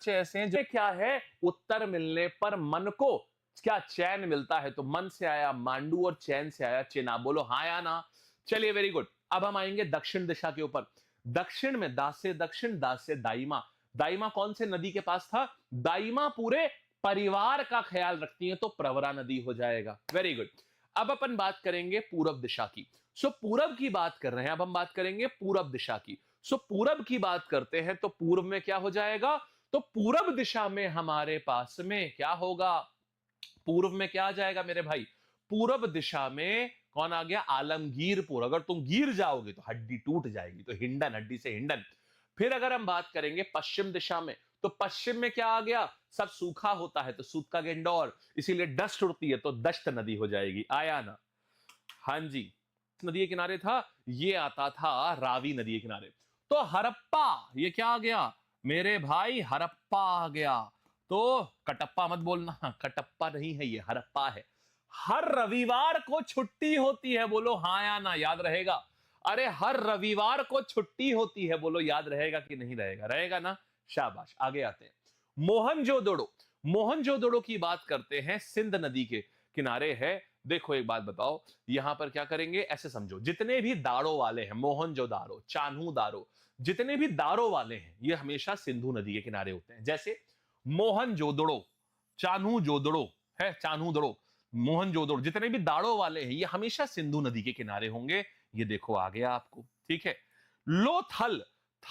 ऐसे हैं जो क्या है, उत्तर मिलने पर मन को क्या चैन मिलता है, तो मन से आया मांडू और चैन से आया चेना। बोलो हाँ या ना। चलिए वेरी गुड। अब हम आएंगे दक्षिण दिशा के ऊपर। दक्षिण में दा से दक्षिण, दा से दाइमा। दाइमा कौन से नदी के पास था? दाइमा पूरे परिवार का ख्याल रखती है, तो प्रवरा नदी हो जाएगा। Very good. अब अपन बात करेंगे पूरब दिशा की। सो पूरब की बात कर रहे हैं, अब हम बात करेंगे पूरब दिशा की। सो पूरब की बात करते हैं तो पूर्व में क्या हो जाएगा? तो पूरब दिशा में हमारे पास में क्या होगा? पूर्व में क्या आ जाएगा मेरे भाई? पूरब दिशा में कौन आ गया? आलमगीरपुर। अगर तुम गिर जाओगे तो हड्डी टूट जाएगी, तो हिंडन, हड्डी से हिंडन। फिर अगर हम बात करेंगे पश्चिम दिशा में, तो पश्चिम में क्या आ गया? सब सूखा होता है तो सूत का गेंडौर, इसीलिए डस्ट उड़ती है तो दश्त नदी हो जाएगी। आया ना? हाँ जी। नदी के किनारे था, ये आता था रावी नदी के किनारे। तो हरप्पा, ये क्या आ गया मेरे भाई? हरप्पा आ गया। तो कटप्पा मत बोलना, कटप्पा नहीं है, ये हरप्पा है। हर रविवार को छुट्टी होती है, बोलो हाँ या ना, याद रहेगा? अरे हर रविवार को छुट्टी होती है, बोलो याद रहेगा कि नहीं रहेगा? रहेगा ना? शाबाश। आगे आते हैं मोहनजोदड़ो। मोहनजोदड़ो की बात करते हैं, सिंध नदी के किनारे है। देखो एक बात बताओ, यहां पर क्या करेंगे, ऐसे समझो, जितने भी दारो वाले हैं, मोहनजोदारो, चान्हू दारो, जितने भी दारो वाले हैं, ये हमेशा सिंधु नदी के किनारे होते हैं। जैसे मोहनजोदड़ो, चान्हू-जोदड़ो है, चान्हू-दड़ो, मोहनजोदड़ो, जितने भी दाड़ो वाले हैं, ये हमेशा सिंधु नदी के किनारे होंगे। ये देखो आ गया आपको, ठीक है। लोथल,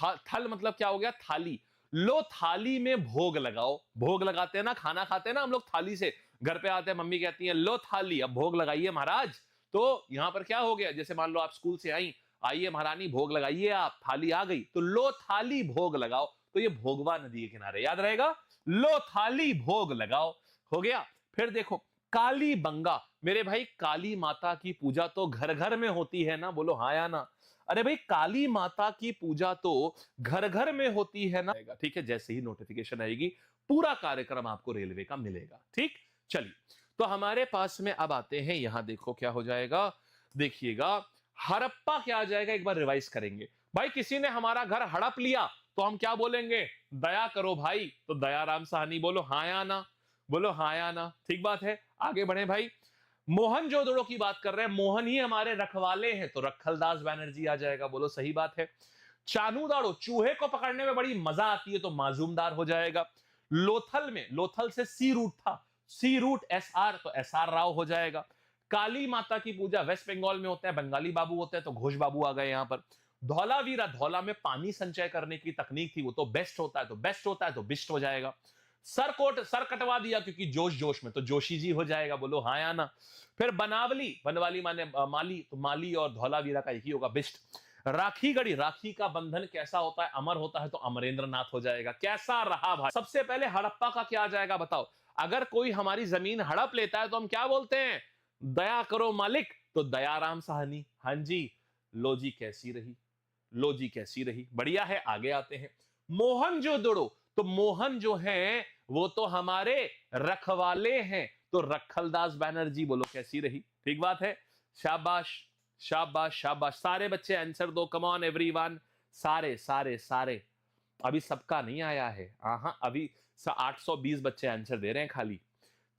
थल मतलब क्या हो गया? थाली। लो थाली में भोग लगाओ। भोग लगाते हैं ना, खाना खाते हैं ना हम लोग थाली से, घर पे आते हैं, मम्मी कहती है लो थाली, अब भोग लगाइए महाराज। तो यहां पर क्या हो गया? जैसे मान लो आप स्कूल से आई, आइए महारानी भोग लगाइए, आप थाली आ गई, तो लो थाली भोग लगाओ। तो ये भोगवा नदी के किनारे, याद रहेगा? लो थाली भोग लगाओ, हो गया। फिर देखो काली बंगा, मेरे भाई काली माता की पूजा तो घर घर में होती है ना, बोलो हाँ या ना? अरे भाई काली माता की पूजा तो घर घर में होती है ना, ठीक है। जैसे ही नोटिफिकेशन आएगी पूरा कार्यक्रम आपको रेलवे का मिलेगा, ठीक। चलिए, तो हमारे पास में अब आते हैं, यहां देखो क्या हो जाएगा, देखिएगा हड़प्पा क्या आ जाएगा, एक बार रिवाइज करेंगे। भाई किसी ने हमारा घर हड़प लिया तो हम क्या बोलेंगे? दया करो भाई, तो दयाराम साहनी, बोलो हाँ या ना? बोलो हाँ या ना? ठीक बात है। आगे बढ़े भाई। मोहनजोदड़ो की बात कर रहे हैं, मोहन ही हमारे रखवाले हैं, तो रखलदास बैनर्जी आ जाएगा, बोलो सही बात है। चानूदाड़ो, चूहे को पकड़ने में बड़ी मजा आती है, तो माजूमदार हो जाएगा। लोथल में, लोथल से सी रूट था, सी रूट एस आर, तो एस आर राव हो जाएगा। काली माता की पूजा वेस्ट बंगाल में होता है, बंगाली बाबू होते हैं, तो घोष बाबू आ गए यहां पर। धौलावीरा, धौला में पानी संचय करने की तकनीक थी, वो तो बेस्ट होता है, तो बेस्ट होता है, तो बिस्ट हो जाएगा। सरकोट, सर कटवा दिया क्योंकि जोश जोश में, तो जोशी जी हो जाएगा, बोलो हाँ या ना? फिर बनावली, बनवाली माने माली, तो माली और धौलावीरा का एक ही होगा, बिस्ट। राखी गढ़ी, राखी का बंधन कैसा होता है? अमर होता है, तो अमरेंद्र नाथ हो जाएगा। कैसा रहा भाई? सबसे पहले हड़प्पा का क्या आ जाएगा बताओ? अगर कोई हमारी जमीन हड़प लेता है तो हम क्या बोलते हैं? दया करो मालिक, तो दयाराम साहनी। हाँ जी। लो जी कैसी रही, लो जी कैसी रही, बढ़िया है। आगे आते हैं मोहनजोदड़ो, तो मोहन जो है वो तो हमारे रखवाले हैं, तो रखलदास बैनर्जी, बोलो कैसी रही? ठीक बात है। शाबाश शाबाश शाबाश। सारे बच्चे आंसर दो, कम ऑन एवरीवन, सारे सारे सारे। अभी सबका नहीं आया है, हाँ अभी 820 बच्चे आंसर दे रहे हैं खाली।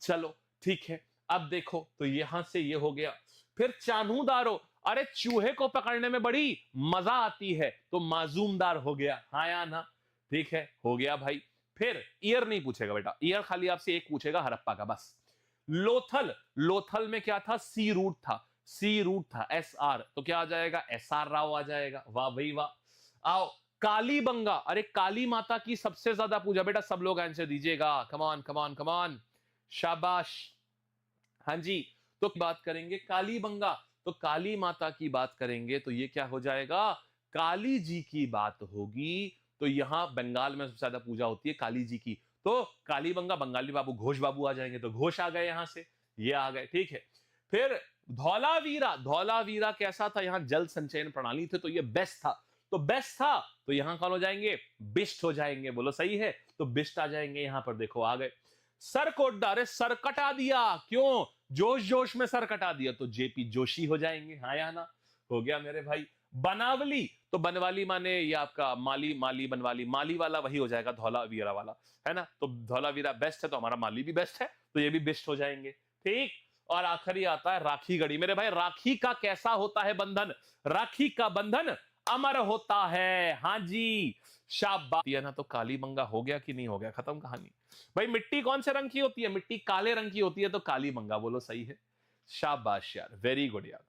चलो ठीक है। अब देखो तो यहां से ये हो गया। फिर चानूदारो, अरे चूहे को पकड़ने में बड़ी मजा आती है, तो माजूमदार हो गया, हाँ या ना? ठीक है, हो गया भाई। फिर ईयर नहीं पूछेगा बेटा, ईयर खाली आपसे एक पूछेगा, हड़प्पा का बस। लोथल, लोथल में क्या था? सी रूट था, सी रूट था, एस आर, तो क्या आ जाएगा? एस आर राव आ जाएगा। वाह भाई वाह। आओ काली बंगा, अरे काली माता की सबसे ज्यादा पूजा, बेटा सब लोग आंसर दीजिएगा, कमान कमान कमान, शाबाश। हाँ जी। तो बात करेंगे काली बंगा, तो काली माता की बात करेंगे तो ये क्या हो जाएगा? काली जी की बात होगी। तो यहां बंगाल में सबसे ज्यादा पूजा होती है काली जी की, तो काली बंगा, बंगाली बाबू घोष बाबू आ जाएंगे, तो घोष आ गए यहां से, ये आ गए, ठीक है। फिर धौलावीरा, धौलावीरा कैसा था? यहां जल संचयन प्रणाली थे, तो ये बेस्ट था, तो बेस्ट था, तो यहां कौन हो जाएंगे? बिस्ट हो जाएंगे, बोलो सही है, तो बिस्ट आ जाएंगे यहां पर। देखो आ गए। सर कोड्डा, अरे सर कटा दिया, क्यों? जोश जोश में सर कटा दिया, तो जेपी जोशी हो जाएंगे, हाँ या ना? हो गया मेरे भाई। बनावली, तो बनवाली माने ये आपका माली, माली बनवाली, माली वाला वही हो जाएगा धौलावीरा वाला, है ना। तो धौलावीरा बेस्ट है तो हमारा माली भी बेस्ट है, तो ये भी बेस्ट हो जाएंगे, ठीक। और आखिरी आता है राखी गढ़ी। मेरे भाई राखी का कैसा होता है बंधन? राखी का बंधन अमर होता है, हाँ जी, शाबाश। है ना, तो काली मंगा हो गया कि नहीं हो गया, खत्म कहानी। भाई मिट्टी कौन से रंग की होती है? मिट्टी काले रंग की होती है, तो काली मंगा बोलो, सही है, शाबाश यार, वेरी गुड यार।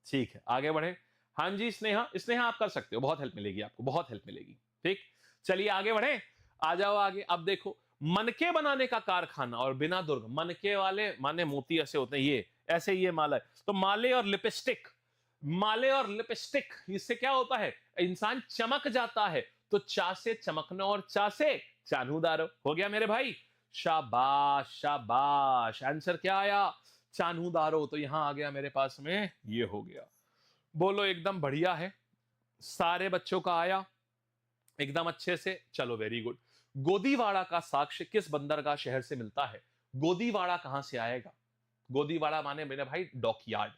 ठीक है, आगे बढ़े। हाँ जी स्नेहा, स्नेहा आप कर सकते हो, बहुत हेल्प मिलेगी आपको, बहुत हेल्प मिलेगी, ठीक। चलिए आगे बढ़े, आ जाओ आगे। अब देखो, मनके बनाने का कारखाना और बिना दुर्ग, मनके वाले माने मोती ऐसे होते हैं, ये ऐसे, ये माला है, तो माले और लिपस्टिक, माले और लिपस्टिक, इससे क्या होता है? इंसान चमक जाता है, तो चा से चमकना और चा से चानूदार हो गया मेरे भाई, शाबाश शाबाश। आंसर क्या आया? चानूदारो। तो यहां आ गया मेरे पास में, ये हो गया। बोलो एकदम बढ़िया है, सारे बच्चों का आया एकदम अच्छे से, चलो वेरी गुड। गोदीवाड़ा का साक्ष्य किस बंदरगाह शहर से मिलता है? गोदीवाड़ा कहां से आएगा? गोदीवाड़ा माने मेरे भाई डॉकयार्ड,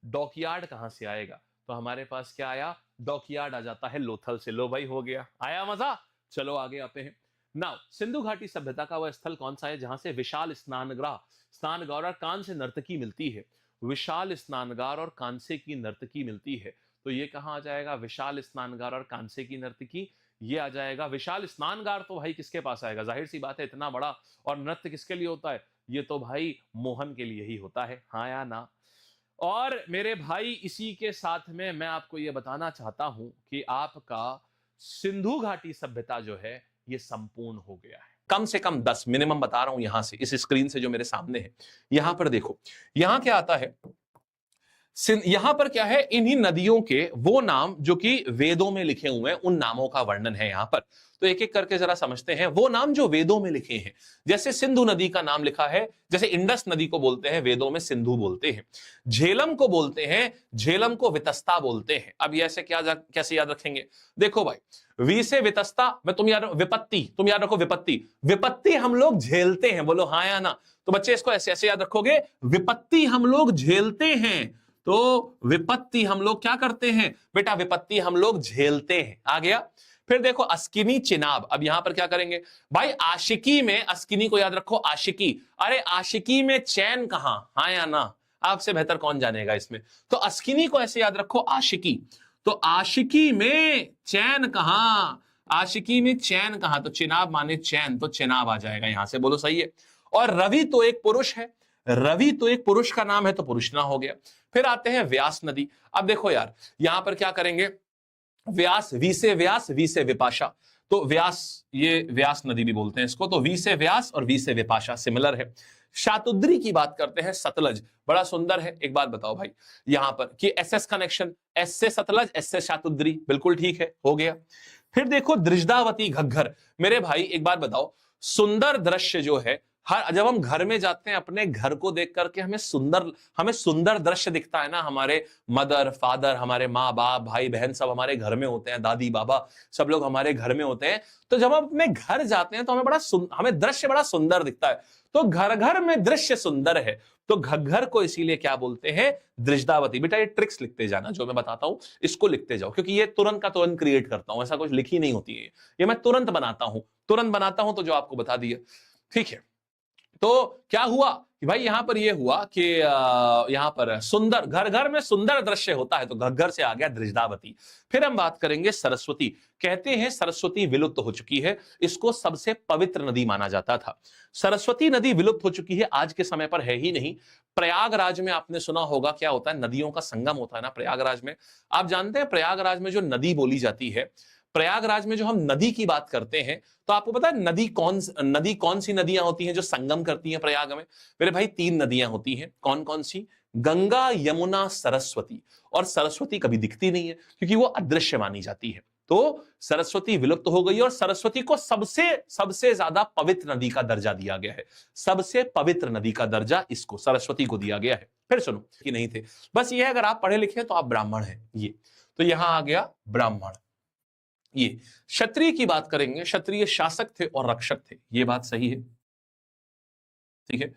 डॉकयार्ड कहां से आएगा? तो हमारे पास क्या आया? डॉकयार्ड आ जाता है लोथल से। लो भाई हो गया, आया मजा। चलो आगे आते हैं। नाउ सिंधु घाटी सभ्यता का वह स्थल कौन सा है जहां से विशाल स्नानगृह, स्नानगार और कांस्य नर्तकी मिलती है? विशाल स्नानगार और कांस्य की नर्तकी मिलती है, तो ये कहां आ जाएगा? विशाल स्नानगार और कांस्य की नर्तकी, ये आ जाएगा। विशाल स्नानगार तो भाई किसके पास आएगा? जाहिर सी बात है, इतना बड़ा। और नृत्य किसके लिए होता है? ये तो भाई मोहन के लिए ही होता है, हाँ या ना। और मेरे भाई इसी के साथ में मैं आपको ये बताना चाहता हूं कि आपका सिंधु घाटी सभ्यता जो है ये संपूर्ण हो गया है। कम से कम 10 मिनिमम बता रहा हूं यहां से, इस स्क्रीन से जो मेरे सामने है, यहां पर देखो, यहां क्या आता है? यहां पर क्या है? इन्हीं नदियों के वो नाम जो कि वेदों में लिखे हुए हैं, उन नामों का वर्णन है यहां पर। तो एक एक करके जरा समझते हैं। वो नाम जो वेदों में लिखे हैं, जैसे सिंधु नदी का नाम लिखा है, जैसे इंडस नदी को बोलते हैं वेदों में सिंधु बोलते हैं। झेलम को बोलते हैं, झेलम को वितस्ता बोलते हैं। अब ये ऐसे कैसे याद रखेंगे? देखो भाई, वी से वितस्ता में तुम याद, विपत्ति तुम याद रखो, विपत्ति, विपत्ति हम लोग झेलते हैं, बोलो हाँ या ना। तो बच्चे इसको ऐसे ऐसे याद रखोगे, विपत्ति हम लोग झेलते हैं, तो विपत्ति हम लोग क्या करते हैं बेटा? विपत्ति हम लोग झेलते हैं। आ गया। फिर देखो अस्किनी चिनाब। अब यहां पर क्या करेंगे भाई? आशिकी में, अस्किनी को याद रखो, आशिकी। अरे आशिकी में चैन कहां, हाँ या ना? आपसे बेहतर कौन जानेगा इसमें? तो अस्किनी को ऐसे याद रखो, आशिकी। तो आशिकी में चैन कहां? आशिकी में चैन कहां? तो चिनाब माने चैन, तो चिनाब आ जाएगा यहां से, बोलो सही है। और रवि तो एक पुरुष है, रवि तो एक पुरुष का नाम है, तो पुरुष ना हो गया। फिर आते हैं व्यास नदी। अब देखो यार, यहां पर क्या करेंगे? व्यास, वी से व्यास, वी से विपाशा, तो व्यास, ये व्यास नदी भी बोलते हैं इसको, तो वी से व्यास और वी से विपाशा सिमिलर है। शातुद्री की बात करते हैं, सतलज, बड़ा सुंदर है। एक बात बताओ भाई यहां पर कि एस एस कनेक्शन, एस से सतलज, एस से शातुद्री, बिल्कुल ठीक है, हो गया। फिर देखो दृजदावती, घग्घर। मेरे भाई एक बात बताओ, सुंदर दृश्य जो है, हर जब हम घर में जाते हैं, अपने घर को देख करके हमें सुंदर दृश्य दिखता है ना। हमारे मदर फादर, हमारे माँ बाप, भाई बहन सब हमारे घर में होते हैं, दादी बाबा सब लोग हमारे घर में होते हैं। तो जब हम अपने घर जाते हैं तो हमें दृश्य बड़ा सुंदर दिखता है। तो घर घर में दृश्य सुंदर है, तो घग्घर को इसीलिए क्या बोलते हैं? दृजदावती। बेटा ये ट्रिक्स लिखते जाना, जो मैं बताता हूं इसको लिखते जाओ, क्योंकि ये तुरंत का तुरंत क्रिएट करता हूं, ऐसा कुछ लिखी नहीं होती है, ये मैं तुरंत बनाता हूं, तो जो आपको बता दिया, ठीक है। तो क्या हुआ कि भाई यहां पर ये हुआ कि यहां पर सुंदर, घर घर में सुंदर दृश्य होता है, तो घग्घर से आ गया दृजदावती। फिर हम बात करेंगे सरस्वती। कहते हैं सरस्वती विलुप्त हो चुकी है, इसको सबसे पवित्र नदी माना जाता था। सरस्वती नदी विलुप्त हो चुकी है, आज के समय पर है ही नहीं। प्रयागराज में आपने सुना होगा, क्या होता है? नदियों का संगम होता है ना प्रयागराज में। आप जानते हैं प्रयागराज में जो नदी बोली जाती है, प्रयागराज में जो हम नदी की बात करते हैं, तो आपको पता है नदी कौन सी नदियां होती हैं जो संगम करती हैं प्रयाग में? मेरे भाई 3 नदियां होती हैं। कौन कौन सी? गंगा, यमुना, सरस्वती। और सरस्वती कभी दिखती नहीं है क्योंकि वो अदृश्य मानी जाती है। तो सरस्वती विलुप्त हो गई और सरस्वती को सबसे ज्यादा पवित्र नदी का दर्जा दिया गया है। सबसे पवित्र नदी का दर्जा इसको, सरस्वती को दिया गया है। फिर सुनो कि नहीं थे, बस ये अगर आप पढ़े लिखे तो आप ब्राह्मण हैं, ये तो यहां आ गया ब्राह्मण। ये क्षत्रिय की बात करेंगे, क्षत्रिय शासक थे और रक्षक थे, ये बात सही है, ठीक है।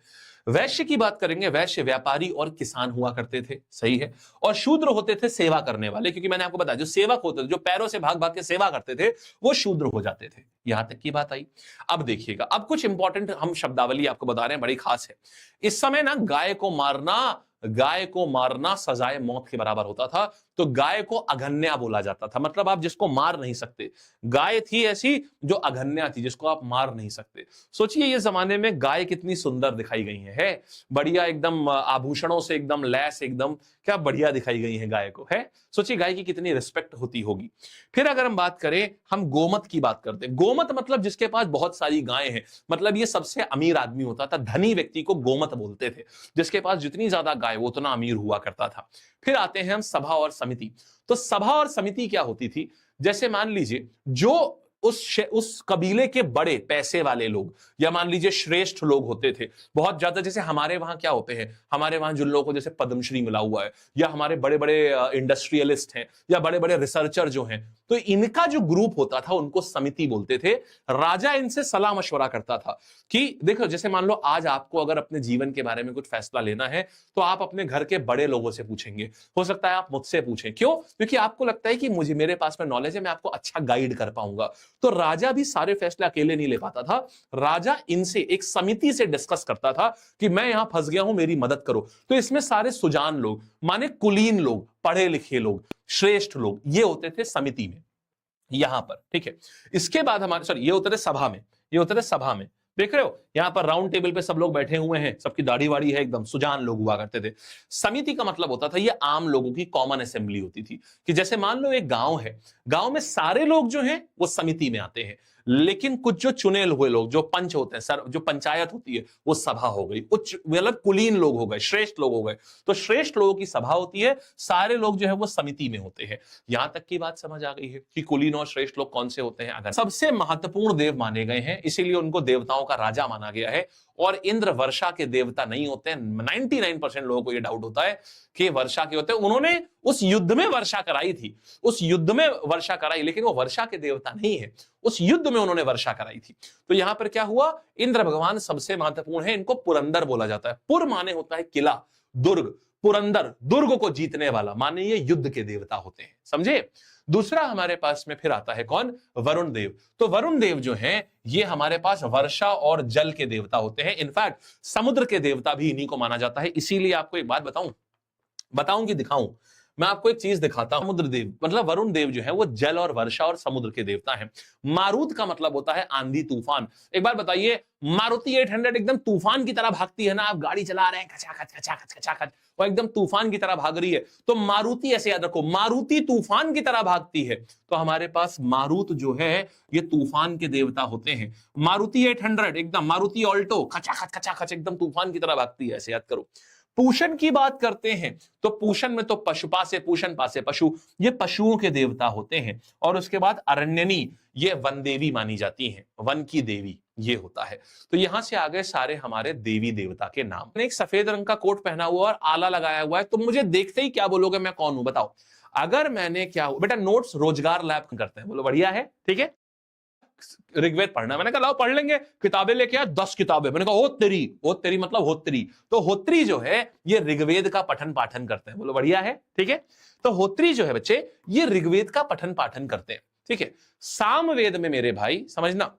वैश्य की बात करेंगे, वैश्य व्यापारी और किसान हुआ करते थे, सही है। और शूद्र होते थे सेवा करने वाले, क्योंकि मैंने आपको बताया जो सेवक होते थे, जो पैरों से भाग भाग के सेवा करते थे, वो शूद्र हो जाते थे। यहां तक की बात आई। अब देखिएगा, अब कुछ इंपॉर्टेंट हम शब्दावली आपको बता रहे हैं, बड़ी खास है। इस समय ना गाय को मारना सजाए मौत के बराबर होता था। तो गाय को अघन्या बोला जाता था, मतलब आप जिसको मार नहीं सकते। गाय थी ऐसी जो अघन्या थी, जिसको आप मार नहीं सकते। सोचिए ये जमाने में गाय कितनी सुंदर दिखाई गई है बढ़िया एकदम आभूषणों से एकदम लैस, एकदम क्या बढ़िया दिखाई गई है गाय को, है। सोचिए गाय की कितनी रिस्पेक्ट होती होगी। फिर अगर हम बात करें, हम गोमत की बात करते हैं। गोमत मतलब जिसके पास बहुत सारी गायें हैं, मतलब ये सबसे अमीर आदमी होता था, धनी व्यक्ति को गोमत बोलते थे। जिसके पास जितनी ज्यादा गाय वो उतना अमीर हुआ करता था। फिर आते हैं हम सभा और समिति। तो सभा और समिति क्या होती थी? जैसे मान लीजिए जो उस कबीले के बड़े पैसे वाले लोग, या मान लीजिए श्रेष्ठ लोग होते थे बहुत ज्यादा। जैसे हमारे वहां क्या होते हैं, हमारे वहां जिन लोगों को जैसे पद्मश्री मिला हुआ है, या हमारे बड़े बड़े इंडस्ट्रियलिस्ट हैं, या बड़े बड़े रिसर्चर जो हैं, तो इनका जो ग्रुप होता था उनको समिति बोलते थे। राजा इनसे सलाह मशवरा करता था कि देखो, जैसे मान लो आज आपको अगर अपने जीवन के बारे में कुछ फैसला लेना है, तो आप अपने घर के बड़े लोगों से पूछेंगे। हो सकता है आप मुझसे पूछें, क्यों? क्योंकि आपको लगता है कि मुझे, मेरे पास में नॉलेज है, मैं आपको अच्छा गाइड कर पाऊंगा। तो राजा भी सारे फैसले अकेले नहीं ले पाता था। राजा इनसे एक समिति से डिस्कस करता था कि मैं यहां फंस गया हूं, मेरी मदद करो। तो इसमें सारे सुजान लोग, माने कुलीन लोग, पढ़े लिखे लोग, श्रेष्ठ लोग, ये होते थे समिति में, यहां पर, ठीक है। इसके बाद हमारे, सॉरी, ये होते थे सभा में, ये होते थे सभा में। देख रहे हो यहां पर राउंड टेबल पे सब लोग बैठे हुए हैं, सबकी दाढ़ी वाड़ी है, एकदम सुजान लोग हुआ करते थे। समिति का मतलब होता था ये आम लोगों की कॉमन असेंबली होती थी। कि जैसे मान लो एक गांव है, गांव में सारे लोग जो हैं वो समिति में आते हैं, लेकिन कुछ जो चुने हुए लोग, जो पंच होते हैं, सर, जो पंचायत होती है, वो सभा हो गई। उच्च मतलब कुलीन लोग हो गए, श्रेष्ठ लोग हो गए, तो श्रेष्ठ लोगों की सभा होती है, सारे लोग जो है वो समिति में होते हैं। यहां तक की बात समझ आ गई है कि कुलीन और श्रेष्ठ लोग कौन से होते हैं। अगर सबसे महत्वपूर्ण देव माने गए हैं, इसीलिए उनको देवताओं का राजा माना गया है। और इंद्र वर्षा के देवता नहीं होते हैं। 99% लोगों को यह डाउट होता है कि वर्षा के होते हैं। उन्होंने उस युद्ध में वर्षा कराई थी, उस युद्ध में वर्षा कराई, लेकिन वो वर्षा के देवता नहीं है। उस युद्ध में उन्होंने वर्षा कराई थी। तो यहां पर क्या हुआ, इंद्र भगवान सबसे महत्वपूर्ण है। इनको पुरंदर बोला जाता है। पुर माने होता है किला, दुर्ग, पुरंदर दुर्ग को जीतने वाला, माने ये युद्ध के देवता होते हैं, समझे। दूसरा हमारे पास में फिर आता है कौन, वरुण देव। तो वरुण देव जो हैं ये हमारे पास वर्षा और जल के देवता होते हैं। इनफैक्ट समुद्र के देवता भी इन्हीं को माना जाता है। इसीलिए आपको एक बात बताऊं कि दिखाऊं, मैं आपको एक चीज दिखाता हूं। समुद्र देव मतलब वरुण देव जो है वो जल और वर्षा और समुद्र के देवता हैं। मारुत का मतलब होता है आंधी तूफान। एक बार बताइए, मारुति 800 एकदम तूफान की तरह भागती है ना, आप गाड़ी चला रहे हैं खचाखच खचाखच खचाखच, वो एकदम तूफान की तरह भाग रही है। तो मारुति, ऐसे याद रखो, मारुति तूफान की तरह भागती है। तो हमारे पास मारुत जो है ये तूफान के देवता होते हैं। मारुति 800 एकदम, मारुति ऑल्टो खचाखच खचाखच एकदम तूफान की तरह भागती है, ऐसे याद करो। पूषण की बात करते हैं तो पूषण में तो पशुपा से पूषण, पासे पशु, ये पशुओं के देवता होते हैं। और उसके बाद अरण्यनी, ये वन देवी मानी जाती हैं, वन की देवी ये होता है। तो यहां से आ गए सारे हमारे देवी देवता के नाम। मैंने एक सफेद रंग का कोट पहना हुआ और आला लगाया हुआ है, तुम मुझे देखते ही क्या बोलोगे, मैं कौन हूं बताओ। अगर मैंने क्या, बेटा नोट्स रोजगार लैब करते हैं, बोलो बढ़िया है, ठीक है। ऋग्वेद पढ़ना, मैंने कहा लाओ पढ़ लेंगे, किताबें लेके आया 10 किताबें। मैंने कहा होत्तरी मतलब होत्री। तो होत्री जो है ये ऋग्वेद का पठन पाठन करते हैं, बोलो बढ़िया है, ठीक है। तो होत्री जो है बच्चे ये ऋग्वेद का पठन पाठन करते हैं, ठीक है। सामवेद में मेरे भाई समझना,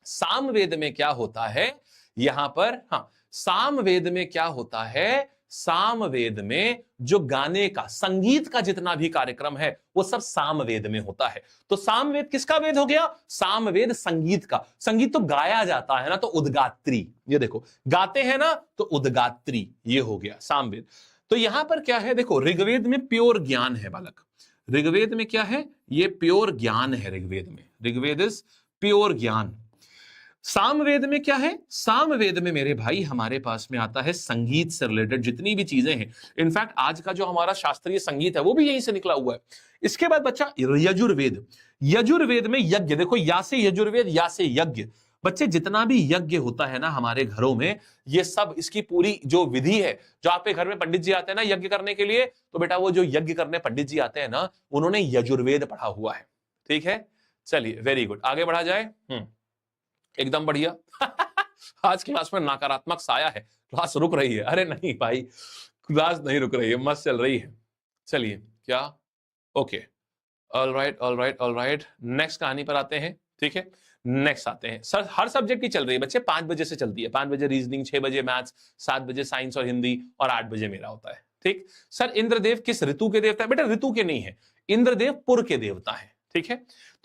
सामवेद में क्या होता है यहां पर, हाँ, सामवेद में क्या होता है, सामवेद में जो गाने का, संगीत का जितना भी कार्यक्रम है वो सब सामवेद में होता है। तो सामवेद किसका वेद हो गया, सामवेद संगीत का। संगीत तो गाया जाता है ना, तो उद्गात्री, ये देखो गाते हैं ना तो उद्गात्री, ये हो गया सामवेद। तो यहां पर क्या है देखो, ऋग्वेद में प्योर ज्ञान है बालक। ऋग्वेद में क्या है, ये प्योर ज्ञान है। ऋग्वेद में, ऋग्वेद इज प्योर ज्ञान। सामवेद में क्या है, सामवेद में मेरे भाई हमारे पास में आता है संगीत से रिलेटेड जितनी भी चीजें हैं। इनफैक्ट आज का जो हमारा शास्त्रीय संगीत है वो भी यहीं से निकला हुआ है। इसके बाद बच्चा यजुर्वेद। यजुर्वेद में यज्ञ, देखो या से यजुर्वेद, या से यज्ञ। बच्चे जितना भी यज्ञ होता है ना हमारे घरों में, ये सब इसकी पूरी जो विधि है, जो आपके घर में पंडित जी आते हैं ना यज्ञ करने के लिए, तो बेटा वो जो यज्ञ करने पंडित जी आते हैं ना, उन्होंने यजुर्वेद पढ़ा हुआ है, ठीक है। चलिए वेरी गुड, आगे बढ़ा जाए। एकदम बढ़िया। आज क्लास में नकारात्मक साया है, क्लास रुक रही है। अरे नहीं भाई, क्लास नहीं रुक रही है, मस्त चल रही है। चलिए क्या, okay, all right all right all right, next कहानी पर आते हैं। ठीक है, नेक्स्ट आते हैं। सर हर सब्जेक्ट की चल रही है बच्चे, 5 बजे से चलती है, 5 बजे रीजनिंग, 6 बजे मैथ्स, 7 बजे साइंस और हिंदी, और 8 बजे मेरा होता है। ठीक, सर इंद्रदेव किस ऋतु के देवता है? बेटा ऋतु के नहीं है, इंद्रदेव पुर के देवता है। ठीक है,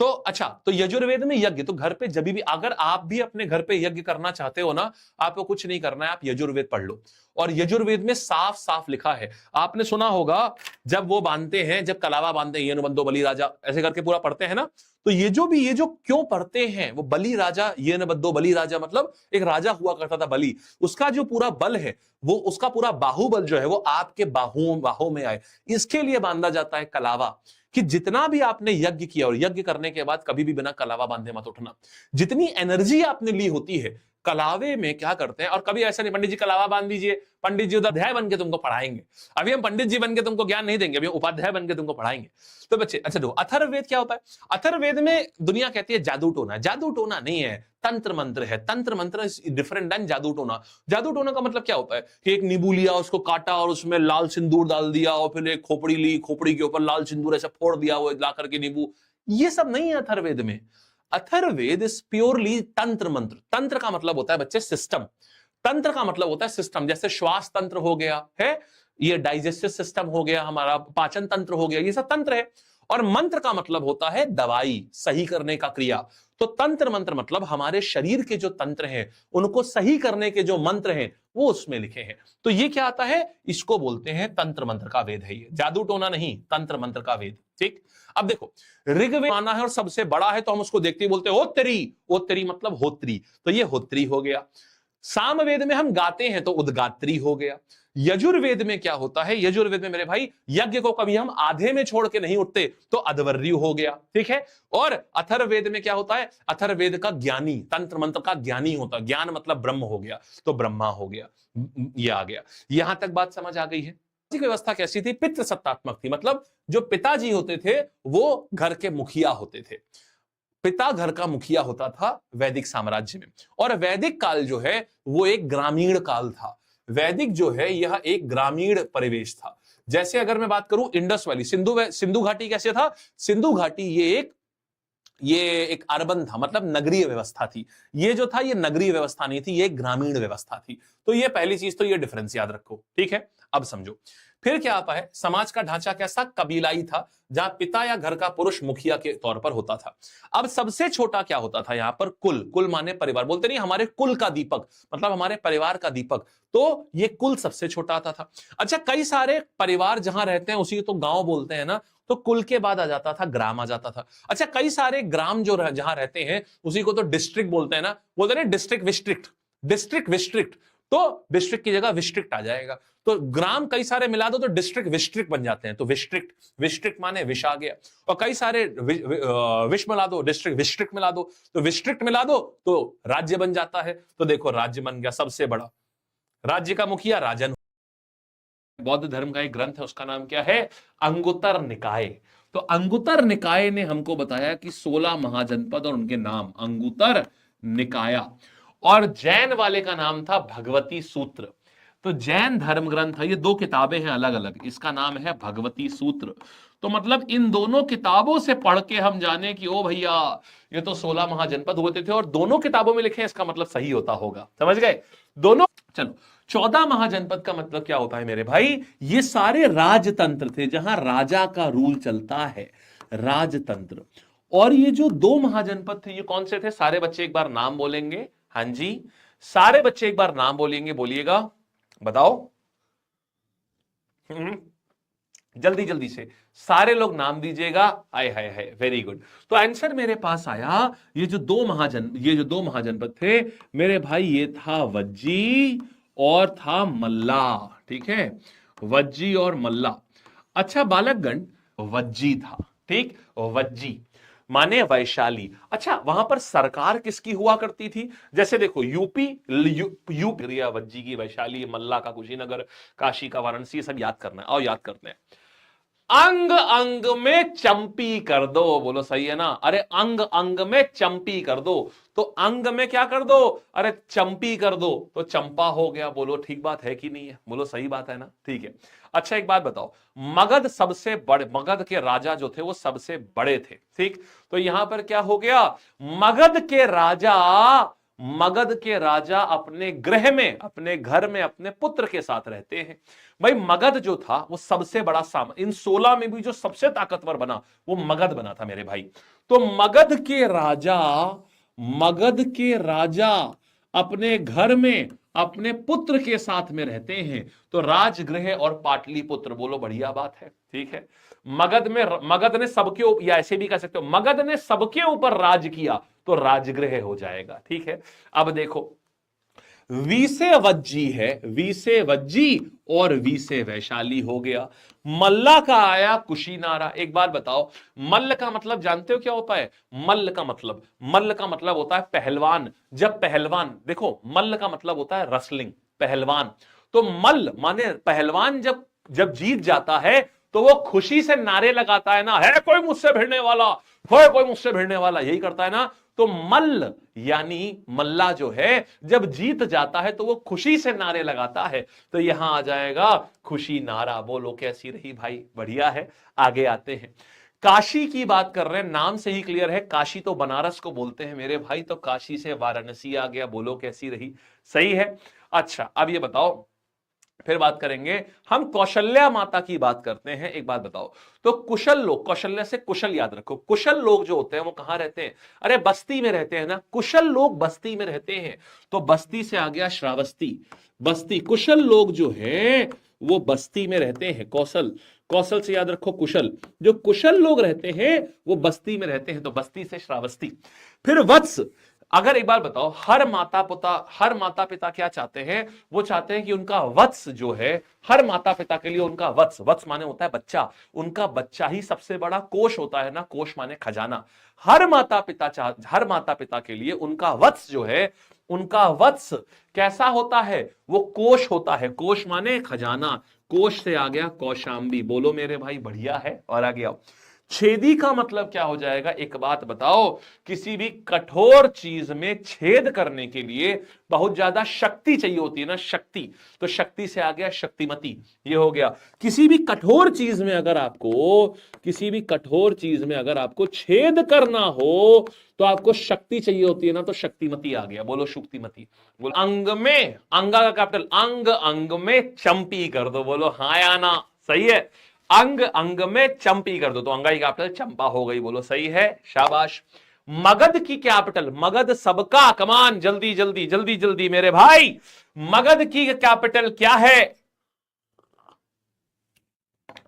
तो अच्छा, तो यजुर्वेद में यज्ञ, तो घर पे जब भी, अगर आप भी अपने घर पे यज्ञ करना चाहते हो ना, आपको कुछ नहीं करना है, आप यजुर्वेद पढ़ लो। और यजुर्वेद में साफ साफ लिखा है, आपने सुना होगा जब वो बांधते हैं, जब कलावा बांधते हैं, ये बंदो बलि राजा, ऐसे करके पूरा पढ़ते हैं ना, तो ये जो क्यों पढ़ते हैं, वो बलि राजा, ये न बद्दो बलि राजा, मतलब एक राजा हुआ करता था बलि, उसका जो पूरा बल है, वो उसका पूरा बाहुबल जो है वो आपके बाहों में आए, इसके लिए बांधा जाता है कलावा। कि जितना भी आपने यज्ञ किया, और यज्ञ करने के बाद कभी भी बिना कलावा बांधे मत उठना। जितनी एनर्जी आपने ली होती है, कलावे में क्या करते हैं, और कभी ऐसा नहीं पंडित जी कलावा बांध दीजिए, पंडित जी उपाध्याय बन के तुमको पढ़ाएंगे। अभी हम पंडित जी बन के तुमको ज्ञान नहीं देंगे, अभी उपाध्याय बन के तुमको पढ़ाएंगे। तो बच्चे अच्छा देखो, अथर्ववेद क्या होता है? अथर्ववेद में दुनिया कहती है जादू टोना, जादू टोना नहीं है, तंत्र मंत्र है। तंत्र मंत्र डिफरेंट देन जादू टोना। जादू टोना का मतलब क्या होता है कि एक नींबू लिया, उसको काटा और उसमें लाल सिंदूर डाल दिया, और फिर एक खोपड़ी ली, खोपड़ी के ऊपर लाल सिंदूर ऐसा फोड़ दिया, वो ला करके नींबू, ये सब नहीं है अथर्ववेद में। अथर्ववेद इज प्योरली तंत्र मंत्र। तंत्र का मतलब होता है बच्चे सिस्टम, तंत्र का मतलब होता है सिस्टम। जैसे श्वास तंत्र हो गया है, ये डाइजेस्टिव सिस्टम हो गया, हमारा पाचन तंत्र हो गया, ये सब तंत्र है। और मंत्र का मतलब होता है दवाई, सही करने का क्रिया। तो तंत्र मंत्र मतलब हमारे शरीर के जो तंत्र हैं, उनको सही करने के जो मंत्र हैं, वो उसमें लिखे हैं। तो ये क्या आता है, इसको बोलते हैं तंत्र मंत्र का वेद है ये, जादू टोना नहीं, तंत्र मंत्र का वेद। ठीक, अब देखो ऋग्वेद माना है और सबसे बड़ा है, तो हम उसको देखते ही बोलते हैं होत्री। होत्री मतलब होत्री, तो ये होत्री हो गया। सामवेद में हम गाते हैं तो उद्गात्री हो गया। यजुर्वेद में क्या होता है, यजुर्वेद में मेरे भाई यज्ञ को कभी हम आधे में छोड़ के नहीं उठते, तो अध्वर्यु हो गया। ठीक है, और अथर्ववेद में क्या होता है, अथर्ववेद का ज्ञानी, तंत्र मंत्र का ज्ञानी होता है, ज्ञान मतलब ब्रह्म हो गया, तो ब्रह्मा हो गया। ये आ गया, यहां तक बात समझ आ गई है। की व्यवस्था कैसी थी, पितृ सत्तात्मक थी, मतलब जो पिताजी होते थे वो घर के मुखिया होते थे। पिता घर का मुखिया होता था वैदिक साम्राज्य में। और वैदिक काल जो है वो एक ग्रामीण काल था। वैदिक जो है यह एक ग्रामीण परिवेश था। जैसे अगर मैं बात करूं इंडस वैली, सिंधु घाटी कैसे था, सिंधु घाटी ये एक अर्बन था, मतलब नगरीय व्यवस्था थी। ये जो था ये नगरीय व्यवस्था नहीं थी, ये ग्रामीण व्यवस्था थी। तो ये पहली चीज, तो ये डिफरेंस याद रखो। ठीक है, अब समझो फिर क्या आता है, समाज का ढांचा कैसा, कबीलाई था, जहां पिता या घर का पुरुष मुखिया के तौर पर होता था। अब सबसे छोटा क्या होता था यहां पर, कुल। कुल माने परिवार, बोलते नहीं हमारे कुल का दीपक, मतलब हमारे परिवार का दीपक, तो ये कुल सबसे छोटा आता था। अच्छा, कई सारे परिवार जहां रहते हैं उसी तो गांव बोलते हैं ना, तो कुल के बाद आ जाता था ग्राम आ जाता था। अच्छा, कई सारे ग्राम जो जहां रहते हैं उसी को तो डिस्ट्रिक्ट बोलते हैं ना, बोलते हैं डिस्ट्रिक्ट विस्ट्रिक्ट, डिस्ट्रिक्ट विस्ट्रिक्ट, तो डिस्ट्रिक्ट की जगह विस्ट्रिक्ट आ जाएगा। तो ग्राम कई सारे मिला दो तो डिस्ट्रिक्ट विस्ट्रिक्ट बन जाते हैं, तो विस्ट्रिक्ट, विस्ट्रिक्ट माने विश आ गया। और कई सारे विश मिला दो, डिस्ट्रिक्ट विस्ट्रिक्ट मिला दो, तो विस्ट्रिक्ट मिला दो तो राज्य बन जाता है। तो देखो राज्य बन गया सबसे बड़ा, राज्य का मुखिया राजन। बौद्ध धर्म का एक ग्रंथ है, उसका नाम क्या है, अंगुत्तर निकाय। तो अंगुत्तर निकाय ने हमको बताया कि 16 महाजनपद और उनके नाम, अंगुत्तर निकाया। और जैन वाले का नाम था भगवती सूत्र। तो जैन धर्म ग्रंथ है, ये 2 किताबें हैं अलग अलग, इसका नाम है भगवती सूत्र। तो मतलब इन दोनों किताबों से पढ़ के हम जाने कि ओ भैया ये तो 16 महाजनपद होते थे, और दोनों किताबों में लिखे, इसका मतलब सही होता होगा, समझ गए दोनों। चलो, 14 महाजनपद का मतलब क्या होता है मेरे भाई, ये सारे राजतंत्र थे, जहां राजा का रूल चलता है, राजतंत्र। और ये जो 2 महाजनपद थे, ये कौन से थे, सारे बच्चे एक बार नाम बोलेंगे। हाँ जी, सारे बच्चे एक बार नाम बोलेंगे, बोलिएगा, बताओ जल्दी जल्दी से सारे लोग नाम दीजिएगा। आय हाय हाय, वेरी गुड। तो आंसर मेरे पास आया, ये जो दो महाजनपद थे मेरे भाई, ये था वज्जी और था मल्ला। ठीक है, वज्जी और मल्ला। अच्छा बालकगण, वज्जी था, ठीक, वज्जी माने वैशाली। अच्छा, वहां पर सरकार किसकी हुआ करती थी, जैसे देखो यूपी, वज्जी की वैशाली, मल्ला का कुशीनगर, काशी का वाराणसी, ये सब याद करना है। और याद करते हैं, अंग अंग में चंपी कर दो, बोलो सही है ना। अरे अंग अंग में चंपी कर दो, तो अंग में क्या कर दो, अरे चंपी कर दो, तो चंपा हो गया। बोलो ठीक बात है कि नहीं है, बोलो सही बात है ना, ठीक है। अच्छा एक बात बताओ, मगध सबसे बड़े, मगध के राजा जो थे वो सबसे बड़े थे, ठीक। तो यहां पर क्या हो गया, मगध के राजा, मगध के राजा अपने गृह में, अपने घर में अपने पुत्र के साथ रहते हैं। भाई मगध जो था वो सबसे बड़ा इन 16 में भी जो सबसे ताकतवर बना वो मगध बना था मेरे भाई। तो मगध के राजा, मगध के राजा अपने घर में अपने पुत्र के साथ में रहते हैं, तो राजगृह और पाटलिपुत्र, बोलो बढ़िया बात है, ठीक है। मगध में, मगध ने सबके ऊपर, या ऐसे भी कह सकते हो मगध ने सबके ऊपर राज किया, तो राजगृह हो जाएगा, ठीक है। अब देखो वी से वज्जी है, वी से वज्जी और वी से वैशाली हो गया। मल्ला का आया कुशीनारा। एक बात बताओ, मल्ल का मतलब जानते हो क्या होता है, मल्ल का मतलब, मल्ल का मतलब होता है पहलवान। जब पहलवान, देखो मल्ल का मतलब होता है रसलिंग, पहलवान। तो मल्ल माने पहलवान, जब जब जीत जाता है तो वो खुशी से नारे लगाता है ना, है कोई मुझसे भिड़ने वाला, है कोई मुझसे भिड़ने वाला, यही करता है ना। तो मल्ल यानी मल्ला जो है जब जीत जाता है तो वो खुशी से नारे लगाता है, तो यहां आ जाएगा खुशी नारा। बोलो कैसी रही भाई, बढ़िया है। आगे आते हैं, काशी की बात कर रहे हैं, नाम से ही क्लियर है, काशी तो बनारस को बोलते हैं मेरे भाई, तो काशी से वाराणसी आ गया। बोलो कैसी रही, सही है। अच्छा अब ये बताओ, फिर बात करेंगे हम कौशल्या माता की बात करते हैं। एक बात बताओ, तो कुशल लोग, कौशल्या से कुशल याद रखो, कुशल लोग जो होते हैं वो कहां रहते हैं, अरे बस्ती में रहते हैं ना, कुशल लोग बस्ती में रहते हैं। तो बस्ती से आ गया श्रावस्ती, बस्ती, कुशल लोग जो हैं वो बस्ती में रहते हैं। कौशल, कौशल से याद रखो कुशल, जो कुशल लोग रहते हैं वो बस्ती में रहते हैं, तो बस्ती से श्रावस्ती। फिर वत्स, अगर एक बार बताओ, हर माता पिता क्या चाहते हैं, वो चाहते हैं कि उनका वत्स जो है, हर माता पिता के लिए उनका वत्स, वत्स माने होता है बच्चा, उनका बच्चा ही सबसे बड़ा कोष होता है ना, कोष माने खजाना। हर माता पिता के लिए उनका वत्स जो है, उनका वत्स कैसा होता है, वो कोष होता है, कोष माने खजाना, कोष से आ गया कौशांबी। बोलो मेरे भाई बढ़िया है। और आ गया छेदी का मतलब क्या हो जाएगा, एक बात बताओ, किसी भी कठोर चीज में छेद करने के लिए बहुत ज्यादा शक्ति चाहिए होती है ना, शक्ति, तो शक्ति से आ गया शक्तिमती, ये हो गया। किसी भी कठोर चीज में अगर आपको, किसी भी कठोर चीज में अगर आपको छेद करना हो तो आपको शक्ति चाहिए होती है ना, तो शक्तिमती आ गया। बोलो शुक्तिमती। बोलो अंग में, अंगा का कैपिटल, अंग अंग में चंपी कर दो, बोलो हाँ या ना, सही है। अंग अंग में चंपी कर दो, तो अंगाई कैपिटल चंपा हो गई, बोलो सही है, शाबाश। मगध की कैपिटल, मगध सबका, कमान जल्दी जल्दी जल्दी जल्दी मेरे भाई, मगध की कैपिटल क्या है,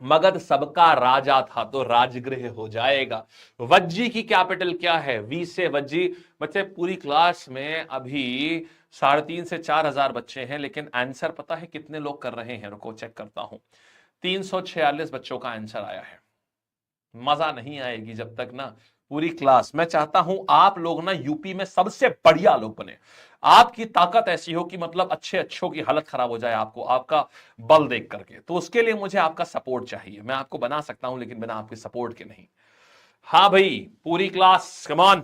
मगध सबका राजा था, तो राजगृह हो जाएगा। वज्जी की कैपिटल क्या है, वी से वज्जी। बच्चे पूरी क्लास में अभी 3,500 से 4,000 बच्चे हैं, लेकिन आंसर पता है कितने लोग कर रहे हैं, रुको चेक करता हूं। 346 बच्चों का आंसर आया है। मजा नहीं आएगी जब तक ना पूरी क्लास, मैं चाहता हूं आप लोग ना यूपी में सबसे बढ़िया लोग बने, आपकी ताकत ऐसी हो कि मतलब अच्छे अच्छों की हालत खराब हो जाए आपको, आपका बल देख करके। तो उसके लिए मुझे आपका सपोर्ट चाहिए, मैं आपको बना सकता हूं लेकिन बिना आपके सपोर्ट के नहीं। हाँ भाई पूरी क्लास कम ऑन,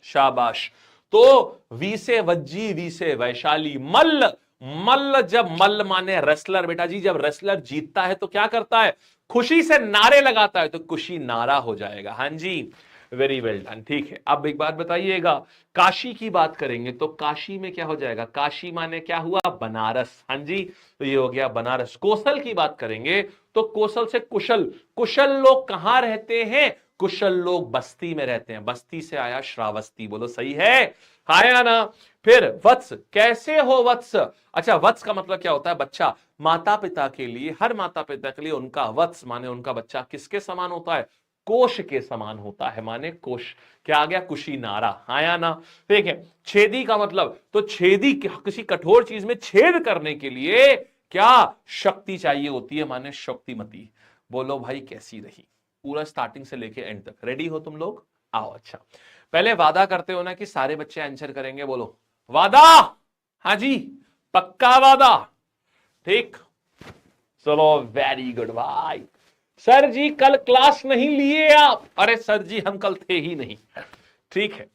शाबाश। तो वी से वज्जी, वी से वैशाली। मल्ल, मल्ल, जब मल्ल माने रेसलर बेटा जी, जब रेसलर जीतता है तो क्या करता है, खुशी से नारे लगाता है, तो खुशी नारा हो जाएगा। हाँ जी वेरी वेल डन, ठीक है। अब एक बात बताइएगा, काशी की बात करेंगे तो काशी में क्या हो जाएगा, काशी माने क्या हुआ, बनारस। हाँ जी, तो ये हो गया बनारस। कौशल की बात करेंगे तो कौशल से कुशल, कुशल लोग कहां रहते हैं, कुशल लोग बस्ती में रहते हैं, बस्ती से आया श्रावस्ती। बोलो सही है, आया ना। फिर वत्स, कैसे हो वत्स, अच्छा वत्स का मतलब क्या होता है, बच्चा। माता पिता के लिए, हर माता पिता के लिए उनका वत्स माने उनका बच्चा किसके समान होता है, कोश के समान होता है, माने कोश। क्या आ गया, कुशीनारा, आया ना। ठीक है। छेदी का मतलब, तो छेदी किसी कठोर चीज में छेद करने के लिए क्या शक्ति चाहिए होती है, माने शक्तिमती। बोलो भाई कैसी रही, पूरा स्टार्टिंग से लेके एंड तक रेडी हो तुम लोग, आओ। अच्छा पहले वादा करते हो ना कि सारे बच्चे आंसर करेंगे, बोलो वादा, हाँ जी पक्का वादा, ठीक। चलो वेरी गुड भाई। सर जी कल क्लास नहीं लिए आप? अरे सर जी हम कल थे ही नहीं। ठीक है,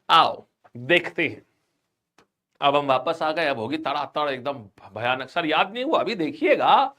आओ देखते हैं। अब हम वापस आ गए, अब होगी तड़ातड़ एकदम भयानक। सर याद नहीं हुआ? अभी देखिएगा।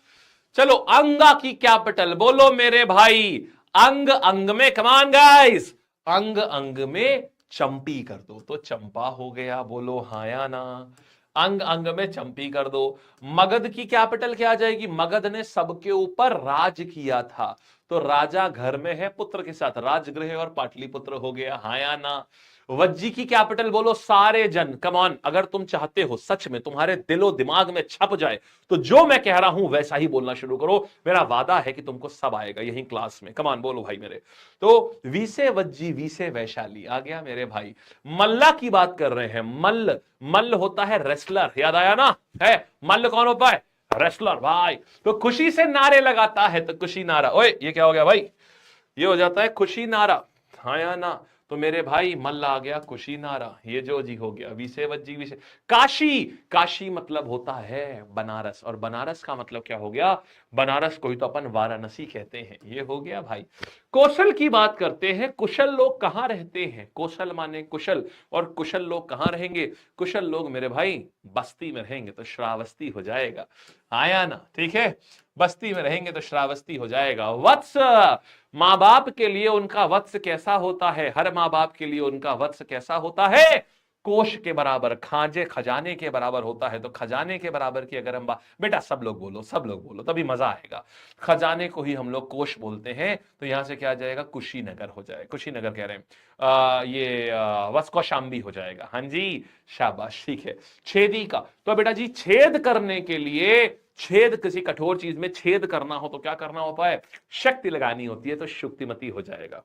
चलो अंगा की कैपिटल बोलो मेरे भाई। अंग अंग में, कमान गाइस, अंग अंग में चंपी कर दो तो चंपा हो गया। बोलो हाँ या ना? अंग अंग में चंपी कर दो। मगध की कैपिटल क्या आ जाएगी? मगध ने सबके ऊपर राज किया था, तो राजा घर में है पुत्र के साथ, राजगृह और पाटलिपुत्र हो गया। हाँ या ना? वज्जी की कैपिटल बोलो सारे जन। कम ऑन, अगर तुम चाहते हो सच में तुम्हारे दिलो दिमाग में छप जाए तो जो मैं कह रहा हूं वैसा ही बोलना शुरू करो। मेरा वादा है कि तुमको सब आएगा यही क्लास में। कम ऑन बोलो भाई मेरे। तो वी से वज्जी, वी से वैशाली आ गया मेरे भाई। मल्ला की बात कर रहे हैं। मल्ल, मल्ल होता है रेसलर, याद आया ना? है मल्ल कौन होता है? रेसलर भाई। तो खुशी से नारे लगाता है तो खुशी नारा। ओए ये क्या हो गया भाई? ये हो जाता है खुशी नारा। हाँ या ना? तो मेरे भाई मल्ल आ गया खुशी नारा। ये जो जी हो गया विषय वज्जी विषय। काशी, काशी मतलब होता है बनारस, और बनारस का मतलब क्या हो गया? बनारस को ही तो अपन वाराणसी कहते हैं। ये हो गया भाई। कौशल की बात करते हैं। कुशल लोग कहां रहते हैं? कौशल माने कुशल, और कुशल लोग कहां रहेंगे? कुशल लोग मेरे भाई बस्ती में रहेंगे तो श्रावस्ती हो जाएगा। आया ना? ठीक है, बस्ती में रहेंगे तो श्रावस्ती हो जाएगा। वत्स, माँ बाप के लिए उनका वत्स कैसा होता है? हर माँ बाप के लिए उनका वत्स कैसा होता है? कोश के बराबर, खाजे खजाने के बराबर होता है। तो खजाने के बराबर की अगर हम बात, बेटा सब लोग बोलो, सब लोग बोलो तभी मजा आएगा। खजाने को ही हम लोग कोश बोलते हैं। तो यहां से क्या आ जाएगा? कुशीनगर हो जाएगा। कुशीनगर कह रहे हैं, ये वस्कोशाम्बी हो जाएगा। हाँ जी शाबाश, ठीक है। छेदी का, तो बेटा जी छेद करने के लिए, छेद किसी कठोर चीज में छेद करना हो तो क्या करना होता है? शक्ति लगानी होती है, तो शुक्तिमती हो जाएगा।